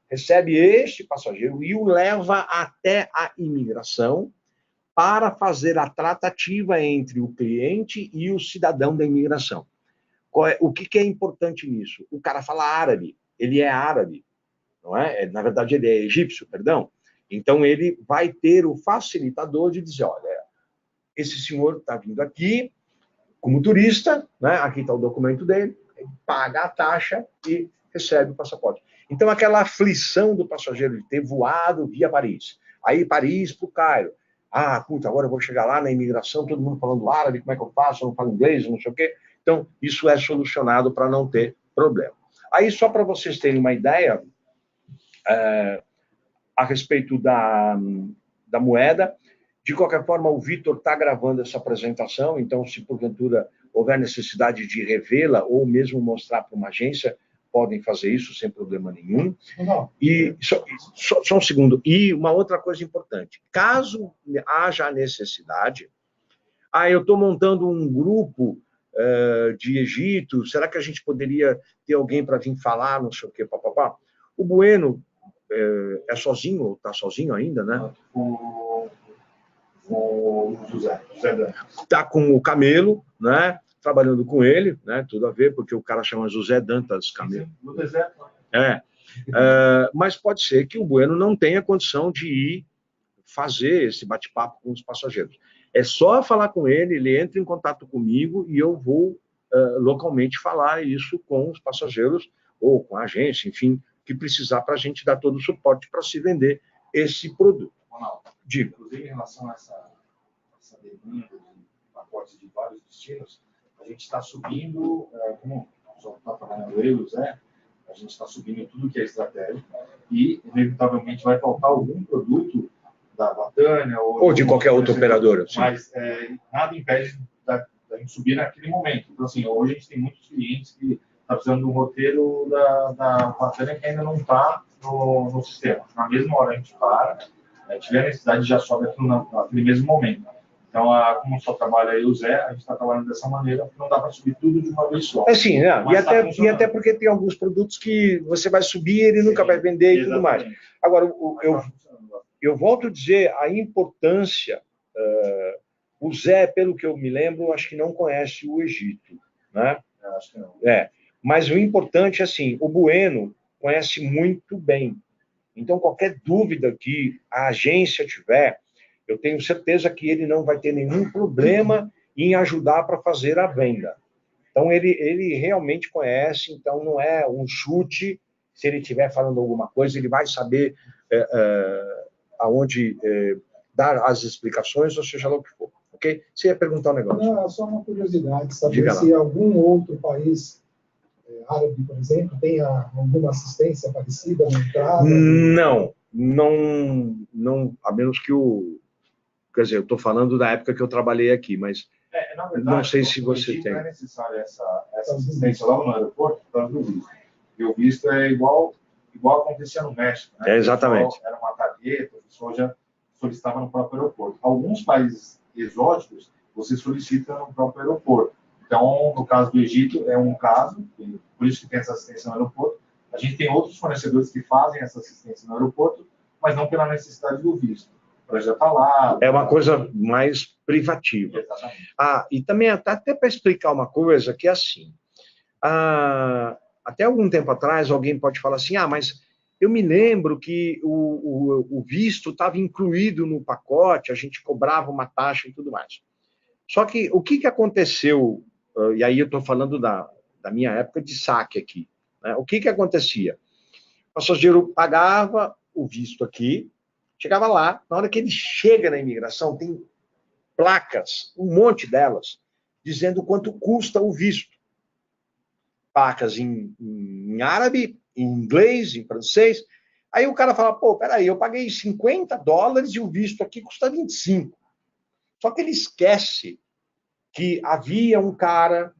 recebe este passageiro e o leva até a imigração para fazer a tratativa entre o cliente e o cidadão da imigração. O que é importante nisso? O cara fala árabe, ele é árabe, não é? Na verdade, ele é egípcio, perdão. Então, ele vai ter o facilitador de dizer, olha, esse senhor está vindo aqui como turista, né? Aqui está o documento dele, ele paga a taxa e recebe o passaporte. Então, aquela aflição do passageiro de ter voado via Paris, aí Paris para o Cairo, agora eu vou chegar lá na imigração, todo mundo falando árabe, como é que eu faço? Eu não falo inglês, não sei o quê. Então, isso é solucionado para não ter problema. Aí, só para vocês terem uma ideia a respeito da moeda, De qualquer forma, o Vitor está gravando essa apresentação, então, se porventura houver necessidade de revê-la ou mesmo mostrar para uma agência, podem fazer isso sem problema nenhum. E só um segundo. E uma outra coisa importante: caso haja a necessidade, eu estou montando um grupo de Egito, será que a gente poderia ter alguém para vir falar, não sei o quê, papapá? O Bueno é sozinho, ou está sozinho ainda, né? O José Dantas. Está com o Camelo, né? Trabalhando com ele, né? Tudo a ver, porque o cara chama José Dantas Camelo. No deserto. Mas pode ser que o Bueno não tenha condição de ir fazer esse bate-papo com os passageiros. É só falar com ele, ele entra em contato comigo e eu vou localmente falar isso com os passageiros ou com a agência, enfim, que precisar para a gente dar todo o suporte para se vender esse produto. Ronaldo, Digo. Inclusive, em relação a essa demanda de pacotes de vários destinos, a gente está subindo, como só está falando eu e o Zé, a gente está subindo tudo que é estratégico e, inevitavelmente, vai faltar algum produto da Batânia ou de qualquer outra operadora. Mas nada impede da gente subir naquele momento. Então, assim, hoje a gente tem muitos clientes que estão precisando de um roteiro da Batânia que ainda não está no sistema. Na mesma hora a gente para, tiver a necessidade, já sobe naquele mesmo momento. Então, como só trabalha aí o Zé, a gente está trabalhando dessa maneira, porque não dá para subir tudo de uma vez só. Sim, né? E até porque tem alguns produtos que você vai subir e ele nunca vai vender e tudo mais. Agora, eu volto a dizer a importância. O Zé, pelo que eu me lembro, acho que não conhece o Egito, né? Acho que não. Mas o importante é assim, o Bueno conhece muito bem. Então, qualquer dúvida que a agência tiver, eu tenho certeza que ele não vai ter nenhum problema em ajudar para fazer a venda. Então, ele realmente conhece, então não é um chute. Se ele estiver falando alguma coisa, ele vai saber aonde dar as explicações, ou seja lá o que for. Ok? Você ia perguntar um negócio. Não, é só uma curiosidade, saber se algum outro país árabe, por exemplo, tem alguma assistência parecida na entrada? Não, a menos que quer dizer, eu estou falando da época que eu trabalhei aqui, mas na verdade, não sei se você tem. Não é necessária essa assistência logo no aeroporto, por causa do visto. Porque o visto é igual acontecia no México. Né? Exatamente. Era uma tarjeta, a pessoa já solicitava no próprio aeroporto. Alguns países exóticos, você solicita no próprio aeroporto. Então, no caso do Egito, é um caso, por isso que tem essa assistência no aeroporto. A gente tem outros fornecedores que fazem essa assistência no aeroporto, mas não pela necessidade do visto. Para já estar lá. É uma coisa mais privativa. Exatamente. E também até para explicar uma coisa que é assim. Até algum tempo atrás, alguém pode falar assim, mas eu me lembro que o visto estava incluído no pacote, a gente cobrava uma taxa e tudo mais. Só que o que aconteceu, e aí eu estou falando da minha época de saque aqui, né? O que acontecia? O passageiro pagava o visto aqui, chegava lá, na hora que ele chega na imigração, tem placas, um monte delas, dizendo quanto custa o visto. Placas em árabe, em inglês, em francês. Aí o cara fala, peraí, eu paguei $50 e o visto aqui custa 25. Só que ele esquece que havia um cara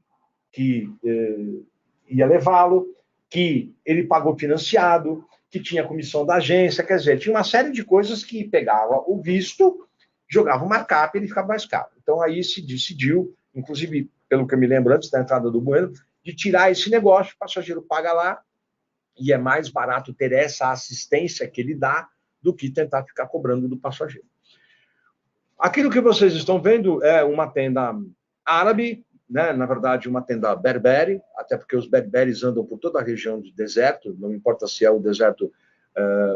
que ia levá-lo, que ele pagou financiado, que tinha comissão da agência, quer dizer, tinha uma série de coisas que pegava o visto, jogava o markup e ele ficava mais caro. Então aí se decidiu, inclusive, pelo que eu me lembro antes da entrada do Bueno, de tirar esse negócio, o passageiro paga lá, e é mais barato ter essa assistência que ele dá do que tentar ficar cobrando do passageiro. Aquilo que vocês estão vendo é uma tenda árabe, né? Na verdade, uma tenda berbere, até porque os berberes andam por toda a região de deserto, não importa se é o deserto,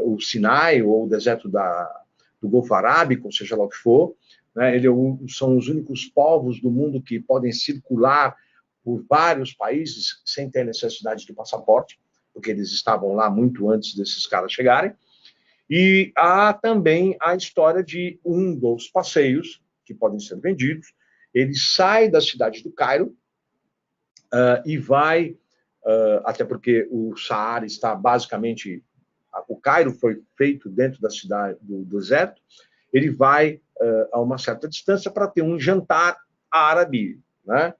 o Sinai, ou o deserto do Golfo Arábico, seja lá o que for. Né? São os únicos povos do mundo que podem circular por vários países sem ter necessidade de passaporte, porque eles estavam lá muito antes desses caras chegarem. E há também a história de um dos passeios que podem ser vendidos. Ele sai da cidade do Cairo e vai, até porque o Saara está basicamente... O Cairo foi feito dentro da cidade do deserto. Ele vai a uma certa distância para ter um jantar árabe, né?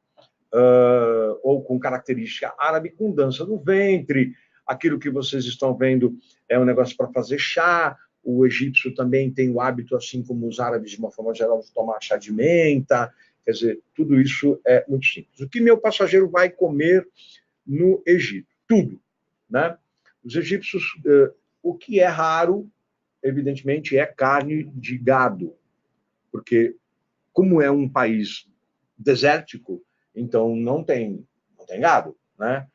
Ou com característica árabe, com dança do ventre. Aquilo que vocês estão vendo é um negócio para fazer chá. O egípcio também tem o hábito, assim como os árabes, de uma forma geral, de tomar chá de menta. Quer dizer, tudo isso é muito simples. O que meu passageiro vai comer no Egito? Tudo, né? Os egípcios, o que é raro, evidentemente, é carne de gado, porque, como é um país desértico, então não tem gado, né?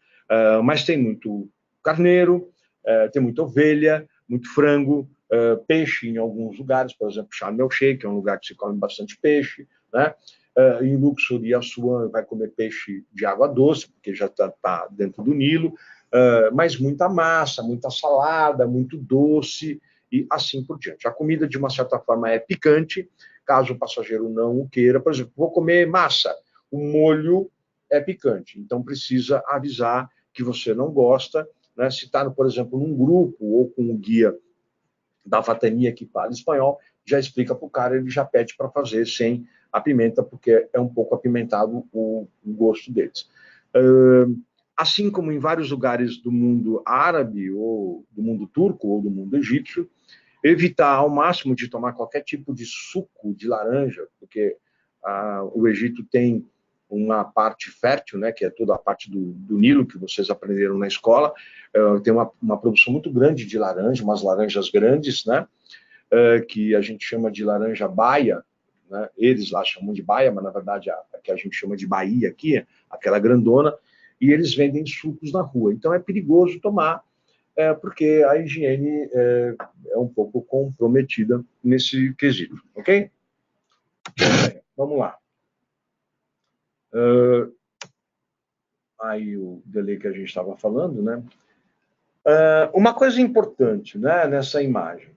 Mas tem muito carneiro, tem muita ovelha, muito frango, peixe em alguns lugares, por exemplo, Sharm el-Sheikh, é um lugar que se come bastante peixe, né? Em Luxor e Assuan vai comer peixe de água doce, porque já está dentro do Nilo, mas muita massa, muita salada, muito doce e assim por diante. A comida, de uma certa forma, é picante, caso o passageiro não o queira. Por exemplo, vou comer massa, o molho é picante, então precisa avisar que você não gosta, né? Se está, por exemplo, num grupo ou com o guia da Fatania que fala espanhol, já explica para o cara, ele já pede para fazer sem a pimenta, porque é um pouco apimentado o gosto deles. Assim como em vários lugares do mundo árabe, ou do mundo turco, ou do mundo egípcio, evitar ao máximo de tomar qualquer tipo de suco de laranja, porque o Egito tem uma parte fértil, né, que é toda a parte do Nilo, que vocês aprenderam na escola, tem uma produção muito grande de laranja, umas laranjas grandes, né, que a gente chama de laranja baia, né, eles lá chamam de baia, mas na verdade a que a gente chama de baía aqui, aquela grandona, e eles vendem sucos na rua. Então é perigoso tomar, porque a higiene é um pouco comprometida nesse quesito, ok? Vamos lá. Aí o delay que a gente estava falando, né? Uma coisa importante, né, nessa imagem,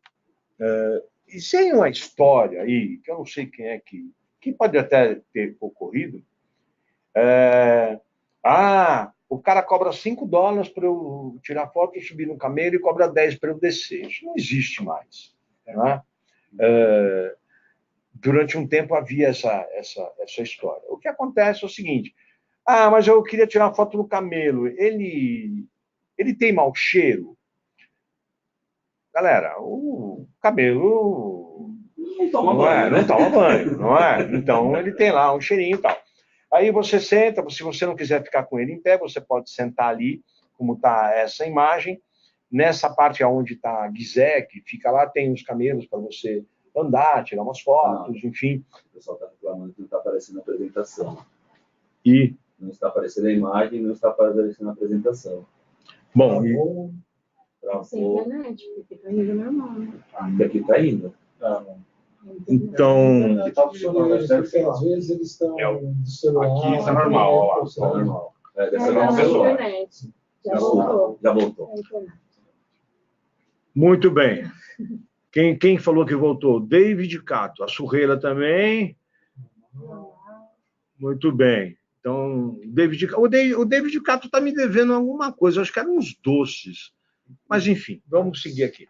e sem uma história aí, que eu não sei quem é que pode até ter ocorrido, o cara cobra $5 para eu tirar foto, subir no camelo, e cobra 10 para eu descer. Isso não existe mais, né? Durante um tempo havia essa história. O que acontece é o seguinte: mas eu queria tirar uma foto no camelo. Ele tem mau cheiro? Galera, o camelo não toma banho, não é? Então ele tem lá um cheirinho e tal. Aí você senta, se você não quiser ficar com ele em pé, você pode sentar ali, como está essa imagem. Nessa parte onde está a Gizé, que fica lá, tem os camelos para você andar, tirar umas fotos, enfim. O pessoal está reclamando que não está aparecendo a apresentação. E? Não está aparecendo a imagem, não está aparecendo a apresentação. Bom, Sem internet, porque está indo normal, né? Aqui está indo. Então, porque às vezes eles estão de celular. Aqui está normal, ó lá. Está normal. Deve ser Tá uma na pessoa. internet. Já voltou. Já voltou. É a internet. muito bem. Quem falou que voltou? David Cato. A Surreira também. Muito bem. Então, o David Cato está me devendo alguma coisa. Acho que eram uns doces. Mas, enfim, vamos seguir aqui.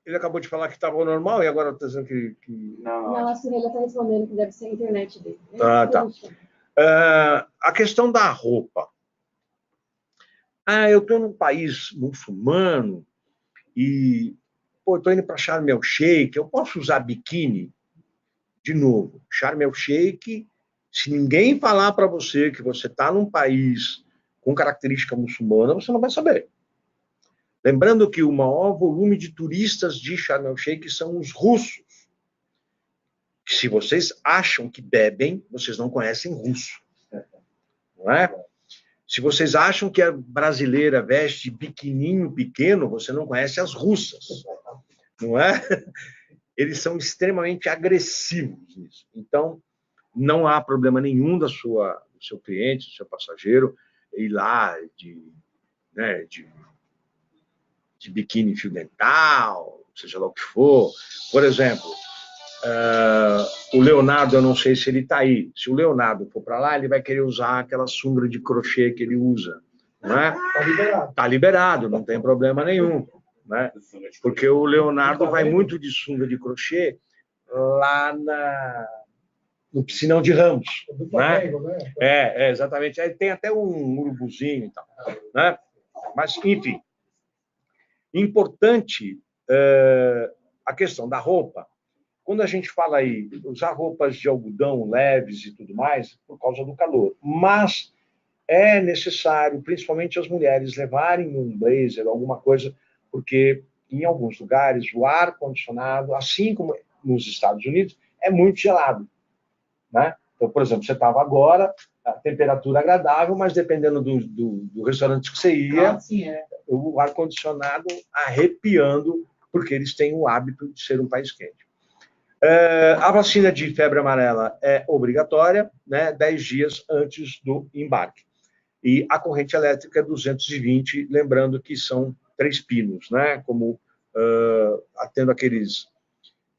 Ele acabou de falar que estava normal e agora está dizendo que... Não, a Cirela está respondendo que deve ser a internet dele. Tá. A questão da roupa. Eu estou num país muçulmano e estou indo para Sharm el-Sheikh, eu posso usar biquíni? De novo, Sharm el-Sheikh, se ninguém falar para você que você está num país com característica muçulmana, você não vai saber. Lembrando que o maior volume de turistas de Sharm el-Sheikh são os russos. Se vocês acham que bebem, vocês não conhecem russo. Não é? Se vocês acham que a brasileira veste biquininho pequeno, você não conhece as russas. Não é? Eles são extremamente agressivos nisso. Então, não há problema nenhum do seu cliente, do seu passageiro, ir lá de biquíni fio dental, seja lá o que for. Por exemplo, o Leonardo, eu não sei se ele está aí. Se o Leonardo for para lá, ele vai querer usar aquela sunga de crochê que ele usa. Não é? Está liberado. Está liberado, não tem problema nenhum. né? Porque o Leonardo vai muito de sunga de crochê lá no Piscinão de Ramos, né? Exatamente. Aí tem até um urubuzinho e tal, né? Mas, enfim, importante a questão da roupa. Quando a gente fala aí, usar roupas de algodão leves e tudo mais, por causa do calor. Mas é necessário, principalmente as mulheres, levarem um blazer, alguma coisa, porque em alguns lugares o ar-condicionado, assim como nos Estados Unidos, é muito gelado, né? Então, por exemplo, você estava agora, a temperatura agradável, mas dependendo do restaurante que você ia, o ar-condicionado arrepiando, porque eles têm o hábito de ser um país quente. A vacina de febre amarela é obrigatória, né, 10 dias antes do embarque. E a corrente elétrica é 220, lembrando que são 3 pinos, né? Como tendo aqueles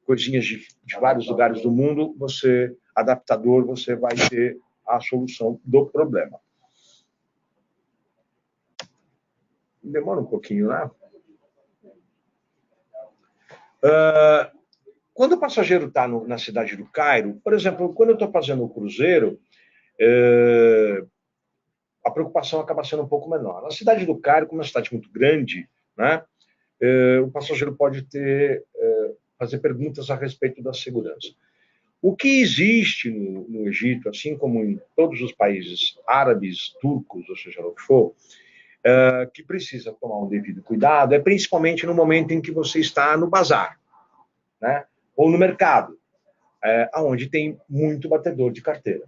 coisinhas de vários lugares do mundo, adaptador, você vai ter a solução do problema. Demora um pouquinho, né? Quando o passageiro está na cidade do Cairo, por exemplo, quando eu estou fazendo o cruzeiro, a preocupação acaba sendo um pouco menor. Na cidade do Cairo, como é uma cidade muito grande, né, o passageiro pode fazer perguntas a respeito da segurança. O que existe no Egito, assim como em todos os países árabes, turcos, ou seja, o que for, que precisa tomar um devido cuidado, é principalmente no momento em que você está no bazar, né, ou no mercado, onde tem muito batedor de carteira.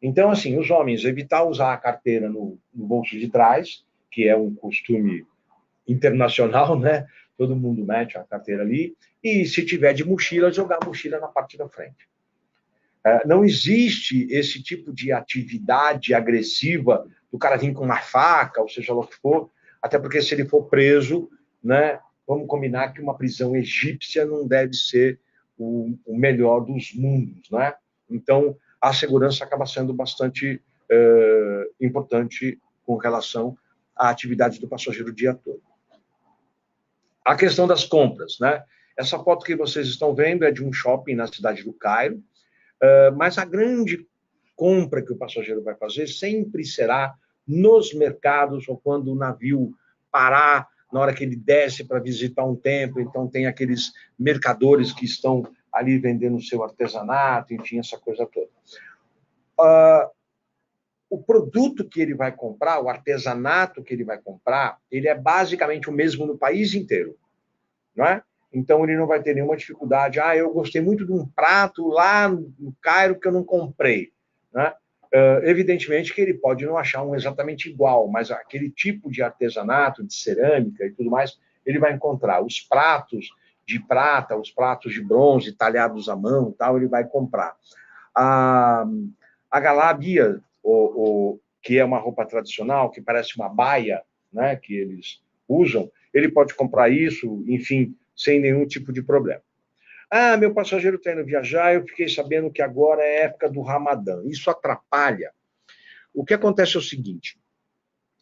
Então, assim, os homens evitar usar a carteira no bolso de trás, que é um costume internacional, né? Todo mundo mete a carteira ali. E se tiver de mochila, jogar a mochila na parte da frente. Não existe esse tipo de atividade agressiva do cara vir com uma faca, ou seja lá o que for, até porque se ele for preso, né? Vamos combinar que uma prisão egípcia não deve ser o melhor dos mundos, né? Então, a segurança acaba sendo bastante importante com relação à atividade do passageiro o dia todo. A questão das compras, né? Essa foto que vocês estão vendo é de um shopping na cidade do Cairo, mas a grande compra que o passageiro vai fazer sempre será nos mercados ou quando o navio parar, na hora que ele desce para visitar um templo, então tem aqueles mercadores que estão ali vendendo o seu artesanato, enfim, essa coisa toda. O produto que ele vai comprar, o artesanato que ele vai comprar, ele é basicamente o mesmo no país inteiro, não é? Então, ele não vai ter nenhuma dificuldade. Eu gostei muito de um prato lá no Cairo que eu não comprei, né? Evidentemente que ele pode não achar um exatamente igual, mas aquele tipo de artesanato, de cerâmica e tudo mais, ele vai encontrar. Os pratos de prata, os pratos de bronze, talhados à mão, tal, ele vai comprar. A galabia, que é uma roupa tradicional, que parece uma baia, né, que eles usam, ele pode comprar isso, enfim, sem nenhum tipo de problema. Meu passageiro está indo viajar, eu fiquei sabendo que agora é época do Ramadã. Isso atrapalha. O que acontece é o seguinte,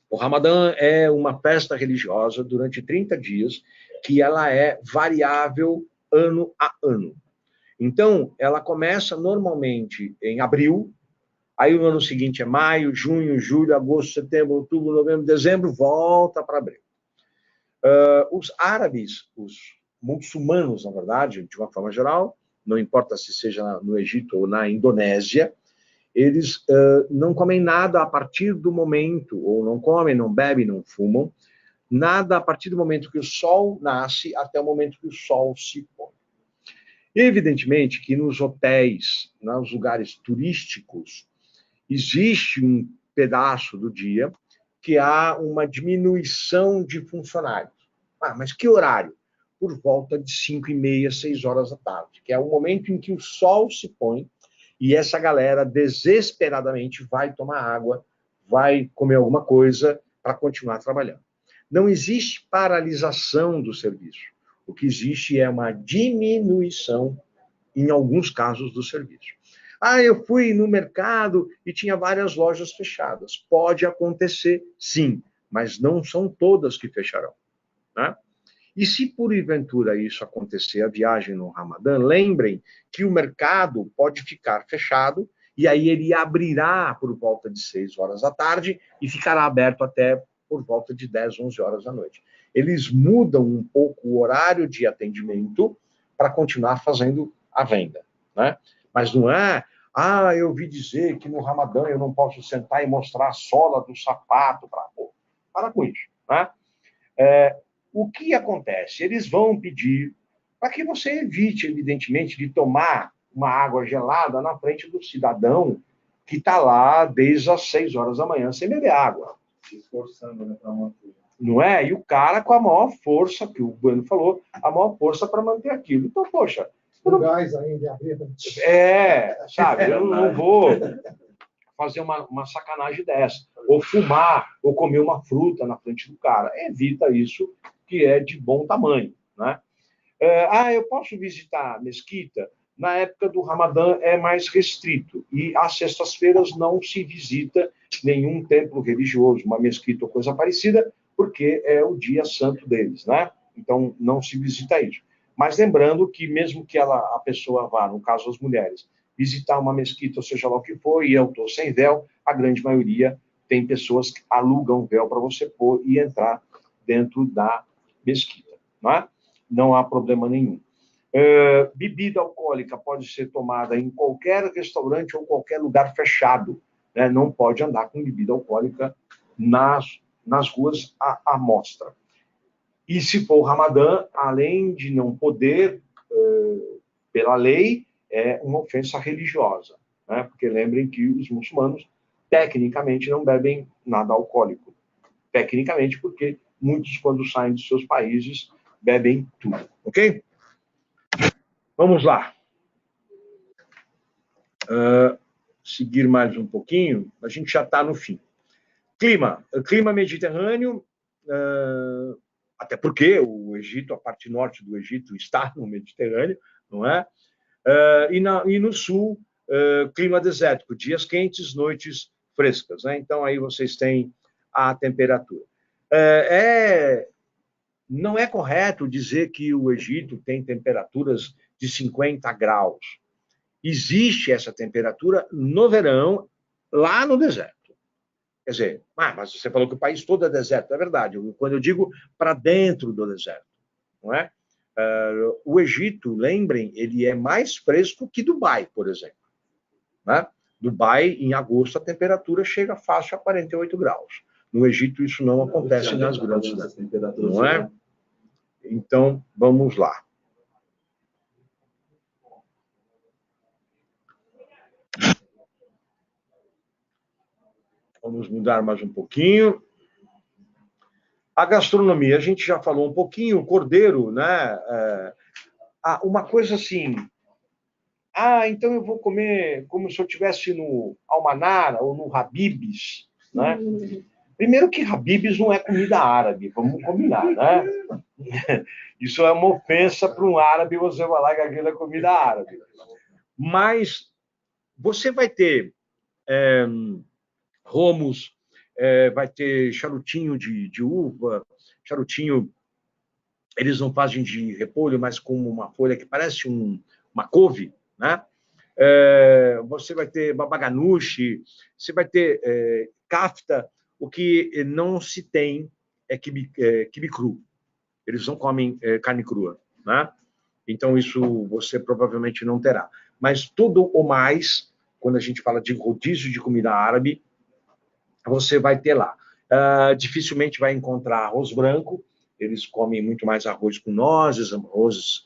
o Ramadã é uma festa religiosa durante 30 dias, que ela é variável ano a ano. Então, ela começa normalmente em abril, aí o ano seguinte é maio, junho, julho, agosto, setembro, outubro, novembro, dezembro, volta para abril. Os árabes, os muçulmanos, na verdade, de uma forma geral, não importa se seja no Egito ou na Indonésia, eles não comem nada a partir do momento, ou não comem, não bebem, não fumam, nada a partir do momento que o sol nasce até o momento que o sol se põe. Evidentemente que nos hotéis, nos lugares turísticos, existe um pedaço do dia que há uma diminuição de funcionários. Mas que horário? Por volta de 5h30, 6 horas da tarde, que é o momento em que o sol se põe e essa galera desesperadamente vai tomar água, vai comer alguma coisa para continuar trabalhando. Não existe paralisação do serviço. O que existe é uma diminuição, em alguns casos, do serviço. Eu fui no mercado e tinha várias lojas fechadas. Pode acontecer, sim, mas não são todas que fecharão, né? E se porventura isso acontecer, a viagem no Ramadã, lembrem que o mercado pode ficar fechado e aí ele abrirá por volta de 6 horas da tarde e ficará aberto até por volta de 10, 11 horas da noite. Eles mudam um pouco o horário de atendimento para continuar fazendo a venda, né? Mas não é, eu ouvi dizer que no Ramadã eu não posso sentar e mostrar a sola do sapato para com isso, né? O que acontece? Eles vão pedir para que você evite, evidentemente, de tomar uma água gelada na frente do cidadão que está lá desde as 6 horas da manhã sem beber água. Se esforçando, né, para manter. Não é? E o cara com a maior força, que o Bueno falou, a maior força para manter aquilo. Então, poxa... Com gás ainda, abrir. Sabe, eu não vou fazer uma sacanagem dessa. Ou fumar, ou comer uma fruta na frente do cara. Evita isso, que é de bom tamanho, né? Eu posso visitar a mesquita? Na época do Ramadã é mais restrito. E às sextas-feiras não se visita nenhum templo religioso, uma mesquita ou coisa parecida, porque é o dia santo deles, né? Então não se visita isso. Mas lembrando que mesmo que a pessoa vá, no caso as mulheres, visitar uma mesquita, ou seja lá o que for, e eu estou sem véu, a grande maioria tem pessoas que alugam véu para você pôr e entrar dentro da mesquita, né? Não há problema nenhum. Bebida alcoólica pode ser tomada em qualquer restaurante ou qualquer lugar fechado, né? Não pode andar com bebida alcoólica nas ruas à mostra. E se for o Ramadã, além de não poder, pela lei, é uma ofensa religiosa, né? Porque lembrem que os muçulmanos, tecnicamente, não bebem nada alcoólico. Tecnicamente, porque muitos, quando saem de seus países, bebem tudo, ok? Vamos lá. Seguir mais um pouquinho, a gente já está no fim. Clima mediterrâneo, até porque o Egito, a parte norte do Egito, está no Mediterrâneo, não é? E no sul, clima desértico, dias quentes, noites frescas, né? Então, aí vocês têm a temperatura. Não é correto dizer que o Egito tem temperaturas de 50 graus. Existe essa temperatura no verão, lá no deserto. Quer dizer, mas você falou que o país todo é deserto. É verdade, quando eu digo para dentro do deserto, não é? O Egito, lembrem, ele é mais fresco que Dubai, por exemplo. Né? Dubai, em agosto, a temperatura chega fácil a 48 graus. No Egito, isso não acontece nas grandes cidades. Não é? Então, vamos lá. Vamos mudar mais um pouquinho. A gastronomia, a gente já falou um pouquinho, o cordeiro, né? Uma coisa assim, então eu vou comer como se eu estivesse no Almanara ou no Habib's, né? Primeiro que Habib's não é comida árabe, vamos combinar, né? Isso é uma ofensa para um árabe, você falar que aquilo é comida árabe. Mas você vai ter romos, vai ter charutinho de uva, charutinho, eles não fazem de repolho, mas com uma folha que parece uma couve, né? Você vai ter babaganuche, você vai ter kafta, o que não se tem é quibe cru. Eles não comem carne crua, né? Então, isso você provavelmente não terá. Mas tudo o mais, quando a gente fala de rodízio de comida árabe, você vai ter lá. Dificilmente vai encontrar arroz branco, eles comem muito mais arroz com nozes,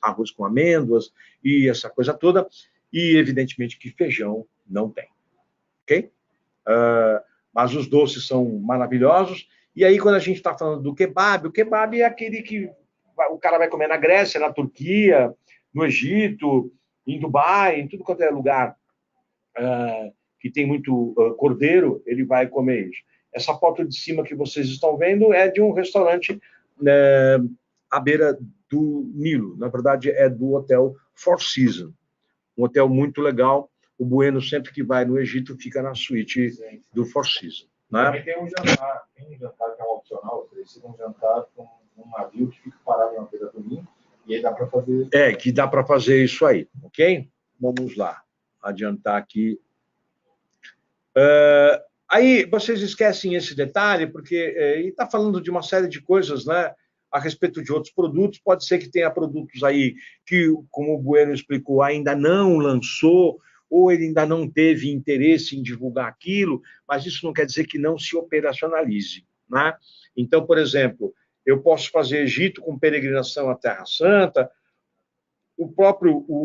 arroz com amêndoas e essa coisa toda, e evidentemente que feijão não tem, ok? Mas os doces são maravilhosos, e aí quando a gente está falando do kebab, o kebab é aquele que o cara vai comer na Grécia, na Turquia, no Egito, em Dubai, em tudo quanto é lugar que tem muito cordeiro, ele vai comer isso. Essa foto de cima que vocês estão vendo é de um restaurante à beira do Nilo. Na verdade, é do hotel Four Seasons. Um hotel muito legal. O Bueno, sempre que vai no Egito, fica na suíte do Four Seasons. Né? Também tem um jantar que é um opcional, oferecido um jantar com um navio que fica parado na beira do Rio, e aí dá para fazer... Que dá para fazer isso aí, ok? Vamos lá, adiantar aqui. Aí vocês esquecem esse detalhe, porque está falando de uma série de coisas, né, a respeito de outros produtos. Pode ser que tenha produtos aí que, como o Bueno explicou, ainda não lançou, ou ele ainda não teve interesse em divulgar aquilo, mas isso não quer dizer que não se operacionalize, né? Então, por exemplo, eu posso fazer Egito com peregrinação à Terra Santa,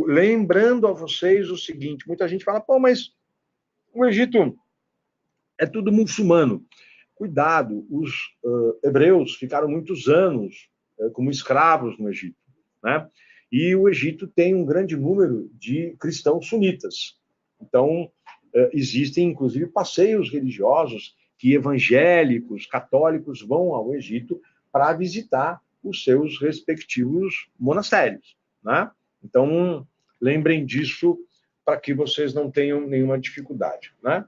lembrando a vocês o seguinte, muita gente fala, pô, mas o Egito é tudo muçulmano. Cuidado, os hebreus ficaram muitos anos como escravos no Egito, né? E o Egito tem um grande número de cristãos sunitas. Então, existem, inclusive, passeios religiosos que evangélicos, católicos vão ao Egito para visitar os seus respectivos monastérios, né? Então, lembrem disso para que vocês não tenham nenhuma dificuldade, né?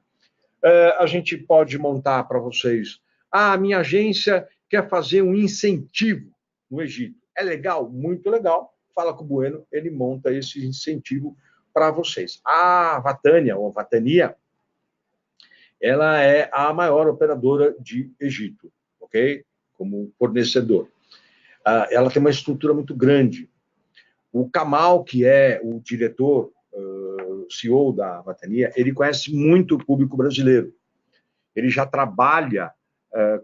A gente pode montar para vocês. A minha agência quer fazer um incentivo no Egito. É legal? Muito legal. Fala com o Bueno, ele monta esse incentivo para vocês. A Vatânia, ou Vatania, ela é a maior operadora de Egito, ok? Como fornecedor. Ela tem uma estrutura muito grande. O Kamal, que é o diretor, CEO da Vatania, ele conhece muito o público brasileiro. Ele já trabalha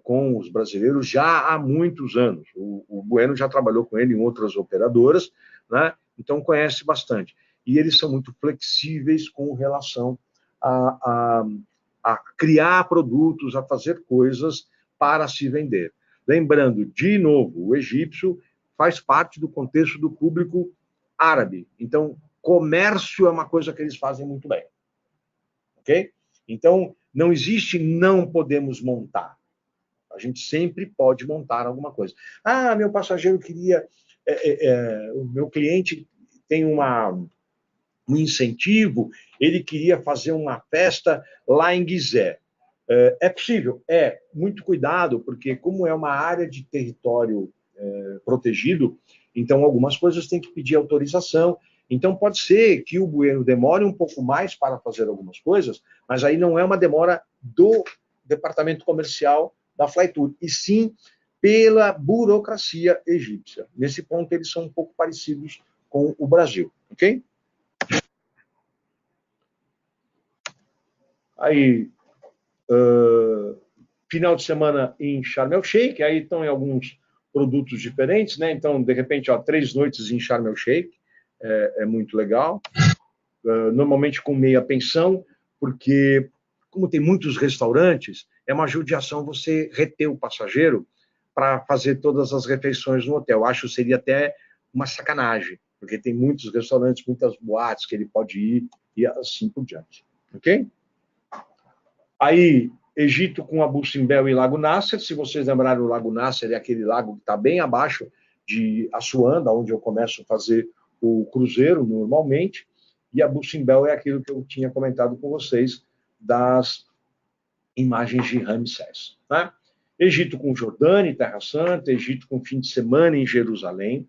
com os brasileiros já há muitos anos. O Bueno já trabalhou com ele em outras operadoras, né? Então conhece bastante. E eles são muito flexíveis com relação a criar produtos, a fazer coisas para se vender. Lembrando, de novo, o egípcio faz parte do contexto do público árabe. Então, comércio é uma coisa que eles fazem muito bem. Ok? Então, não existe não podemos montar. A gente sempre pode montar alguma coisa. Meu passageiro queria... o meu cliente tem um incentivo, ele queria fazer uma festa lá em Gizé. É possível? Muito cuidado, porque como é uma área de território protegido, então algumas coisas têm que pedir autorização. Então pode ser que o Bueno demore um pouco mais para fazer algumas coisas, mas aí não é uma demora do departamento comercial da Flytour, e sim pela burocracia egípcia. Nesse ponto eles são um pouco parecidos com o Brasil, ok? Aí, final de semana em Sharm el Sheikh, aí estão em alguns produtos diferentes, né? Então, de repente, 3 noites em Sharm el Sheikh, é muito legal. Normalmente com meia pensão, porque, como tem muitos restaurantes, é uma judiação você reter o passageiro para fazer todas as refeições no hotel. Acho que seria até uma sacanagem, porque tem muitos restaurantes, muitas boates que ele pode ir e assim por diante. Ok? Aí, Egito com Abu Simbel e Lago Nasser. Se vocês lembrarem, o Lago Nasser é aquele lago que está bem abaixo de Assuanda, onde eu começo a fazer o cruzeiro normalmente. E Abu Simbel é aquilo que eu tinha comentado com vocês das imagens de Ramsés. Né? Egito com Jordânia e Terra Santa, Egito com fim de semana em Jerusalém.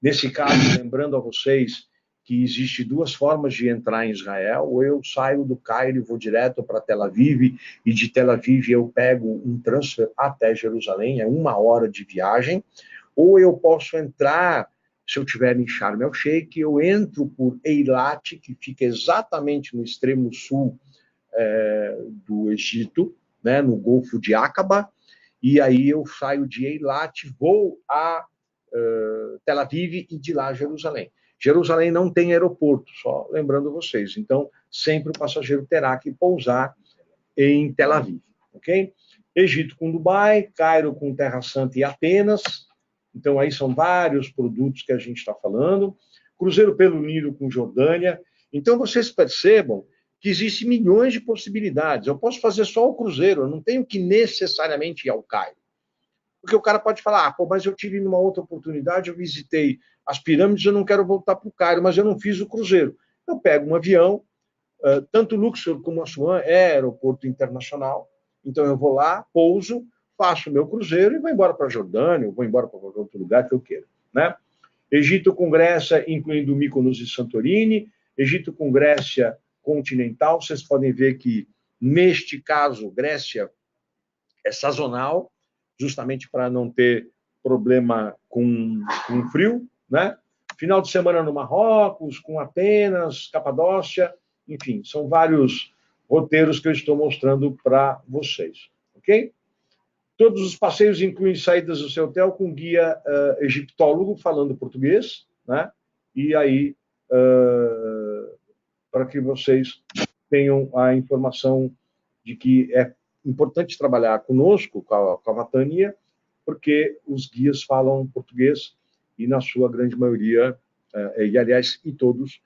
Nesse caso, lembrando a vocês que existe 2 formas de entrar em Israel, ou eu saio do Cairo e vou direto para Tel Aviv, e de Tel Aviv eu pego um transfer até Jerusalém, é 1 hora de viagem, ou eu posso entrar, se eu estiver em Sharm el Sheikh, eu entro por Eilat, que fica exatamente no extremo sul do Egito, né, no Golfo de Aqaba, e aí eu saio de Eilat, vou a Tel Aviv e de lá a Jerusalém. Jerusalém não tem aeroporto, só lembrando vocês. Então, sempre o passageiro terá que pousar em Tel Aviv, ok? Egito com Dubai, Cairo com Terra Santa e Atenas. Então, aí são vários produtos que a gente está falando. Cruzeiro pelo Nilo com Jordânia. Então, vocês percebam que existem milhões de possibilidades. Eu posso fazer só o cruzeiro, eu não tenho que necessariamente ir ao Cairo. Porque o cara pode falar, mas eu tive numa outra oportunidade, eu visitei as pirâmides, eu não quero voltar para o Cairo, mas eu não fiz o cruzeiro. Eu pego um avião, tanto Luxor como Assuan é aeroporto internacional, então eu vou lá, pouso, faço o meu cruzeiro e vou embora para a Jordânia, ou vou embora para qualquer outro lugar que eu queira, né? Egito com Grécia, incluindo Mykonos e Santorini. Egito com Grécia continental. Vocês podem ver que, neste caso, Grécia é sazonal, justamente para não ter problema com frio, né? Final de semana no Marrocos, com Atenas, Capadócia, enfim, são vários roteiros que eu estou mostrando para vocês, ok? Todos os passeios incluem saídas do seu hotel com guia egiptólogo falando português, né? E aí, para que vocês tenham a informação de que é importante trabalhar conosco, com a Vatania, porque os guias falam português e, na sua grande maioria, e aliás, e todos,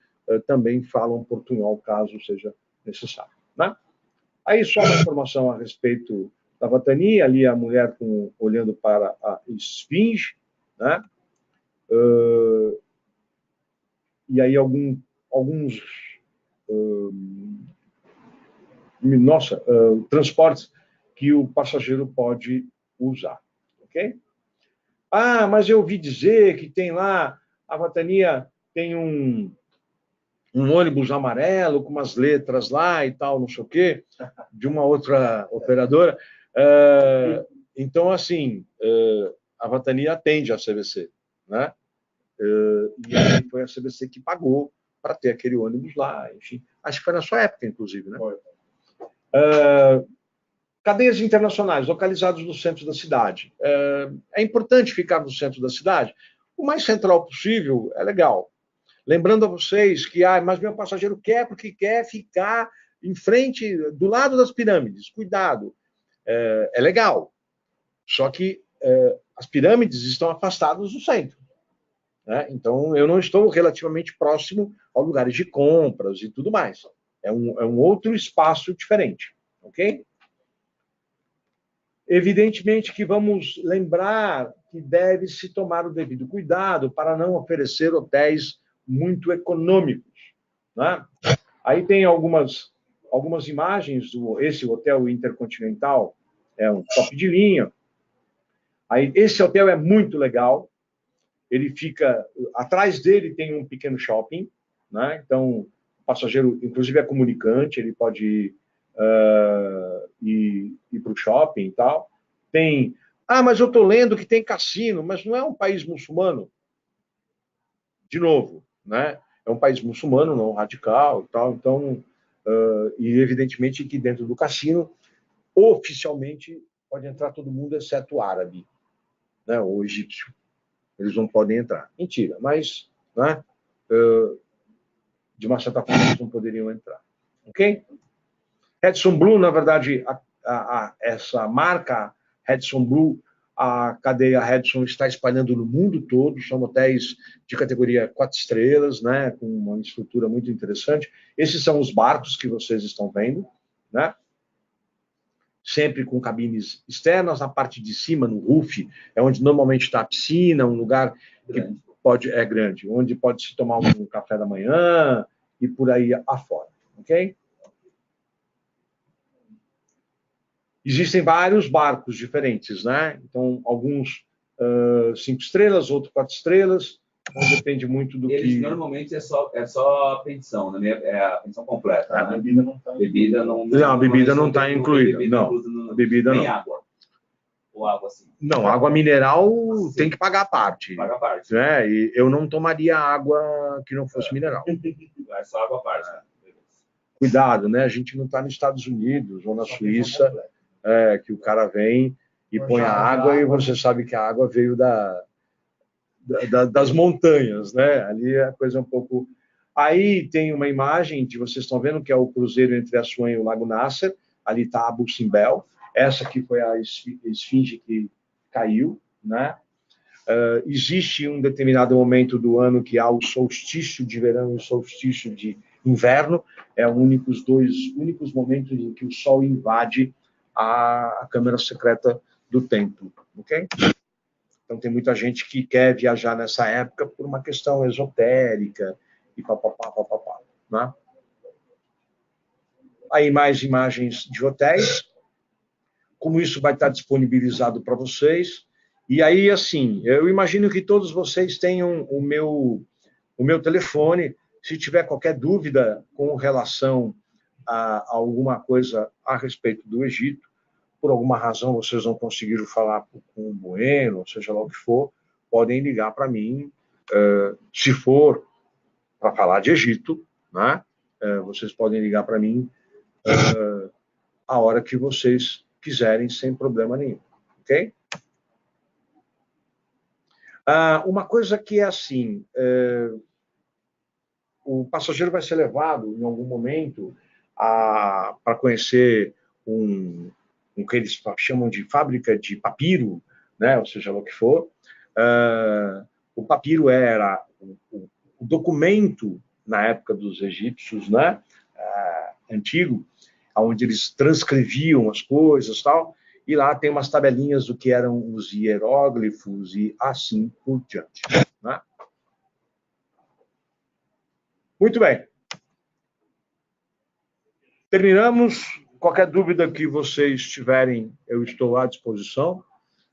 também falam portunhol, caso seja necessário, né? Aí só uma informação a respeito da Vatania, ali a mulher olhando para a esfinge, né? E aí alguns transportes que o passageiro pode usar, ok? Ah, mas eu ouvi dizer que tem lá, a Vatania tem um ônibus amarelo com umas letras lá e tal, não sei o quê, de uma outra operadora. Então, assim, a Vatania atende a CVC, né? E aí foi a CVC que pagou para ter aquele ônibus lá, enfim. Acho que foi na sua época, inclusive, né? Cadeias internacionais localizadas no centro da cidade. É importante ficar no centro da cidade. O mais central possível é legal. Lembrando a vocês que, mas meu passageiro quer porque quer ficar em frente, do lado das pirâmides. Cuidado. É legal. Só que as pirâmides estão afastadas do centro, né? Então, eu não estou relativamente próximo aos lugares de compras e tudo mais. É um outro espaço diferente, ok? Evidentemente que vamos lembrar que deve-se tomar o devido cuidado para não oferecer hotéis muito econômicos, né? Aí tem algumas imagens esse hotel Intercontinental, é um top de linha. Aí esse hotel é muito legal. Ele fica atrás dele tem um pequeno shopping, né? Então o passageiro, inclusive, é comunicante, ele pode ir para o shopping e tal. Tem, mas eu estou lendo que tem cassino, mas não é um país muçulmano. De novo, né? É um país muçulmano, não radical e tal. Então, e evidentemente que dentro do cassino, oficialmente, pode entrar todo mundo, exceto o árabe, né? O egípcio. Eles não podem entrar. Mentira, mas, né? De uma certa forma, eles não poderiam entrar. Ok? Radisson Blu, na verdade, essa marca Radisson Blu, a cadeia Radisson está espalhando no mundo todo, são hotéis de categoria 4 estrelas, né, com uma estrutura muito interessante. Esses são os barcos que vocês estão vendo, né? Sempre com cabines externas, na parte de cima, no roof, é onde normalmente está a piscina, um lugar que é grande, onde pode se tomar um café da manhã e por aí afora, ok? Existem vários barcos diferentes, né? Então, alguns 5 estrelas, outros 4 estrelas, então depende muito do Eles, que... normalmente é só a pensão, né? É a pensão completa. A bebida não está incluída. Não, a bebida não está incluída. Não, a bebida não. Nem água. Ou água assim. Não, água mineral tem que pagar a parte. Paga a parte. Né? E eu não tomaria água que não fosse mineral. É só água a parte. Cuidado, né? A gente não está nos Estados Unidos ou na Suíça, que o cara vem e põe a água e você sabe que a água veio das montanhas, né? Ali a coisa é um pouco... Aí tem uma imagem que vocês estão vendo, que é o cruzeiro entre Assuan e o Lago Nasser. Ali está Abu Simbel. Essa aqui foi a esfinge que caiu, né? Existe um determinado momento do ano que há o solstício de verão e o solstício de inverno. É os dois únicos momentos em que o sol invade a câmara secreta do templo, ok? Então tem muita gente que quer viajar nessa época por uma questão esotérica e papapá, né? Aí mais imagens de hotéis. como isso vai estar disponibilizado para vocês. E aí, assim, eu imagino que todos vocês tenham o meu telefone. Se tiver qualquer dúvida com relação a alguma coisa a respeito do Egito, por alguma razão vocês não conseguiram falar com o Bueno, ou seja lá o que for, podem ligar para mim. Se for para falar de Egito, né? Vocês podem ligar para mim a hora que vocês quiserem, sem problema nenhum, ok? Uma coisa que é assim, o passageiro vai ser levado em algum momento para conhecer um que eles chamam de fábrica de papiro, né? Ou seja lá o que for. O papiro era o documento na época dos egípcios, né? Antigo, onde eles transcreviam as coisas, tal, e lá tem umas tabelinhas do que eram os hieróglifos e assim por diante, né? Muito bem. Terminamos. Qualquer dúvida que vocês tiverem, eu estou à disposição.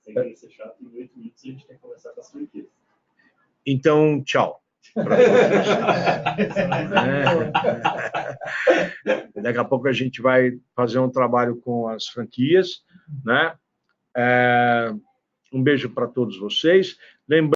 Sem querer ser chato, em 8 minutos a gente tem que começar com as franquias. Então, tchau. Daqui a pouco a gente vai fazer um trabalho com as franquias, né? Um beijo para todos vocês. Lembrando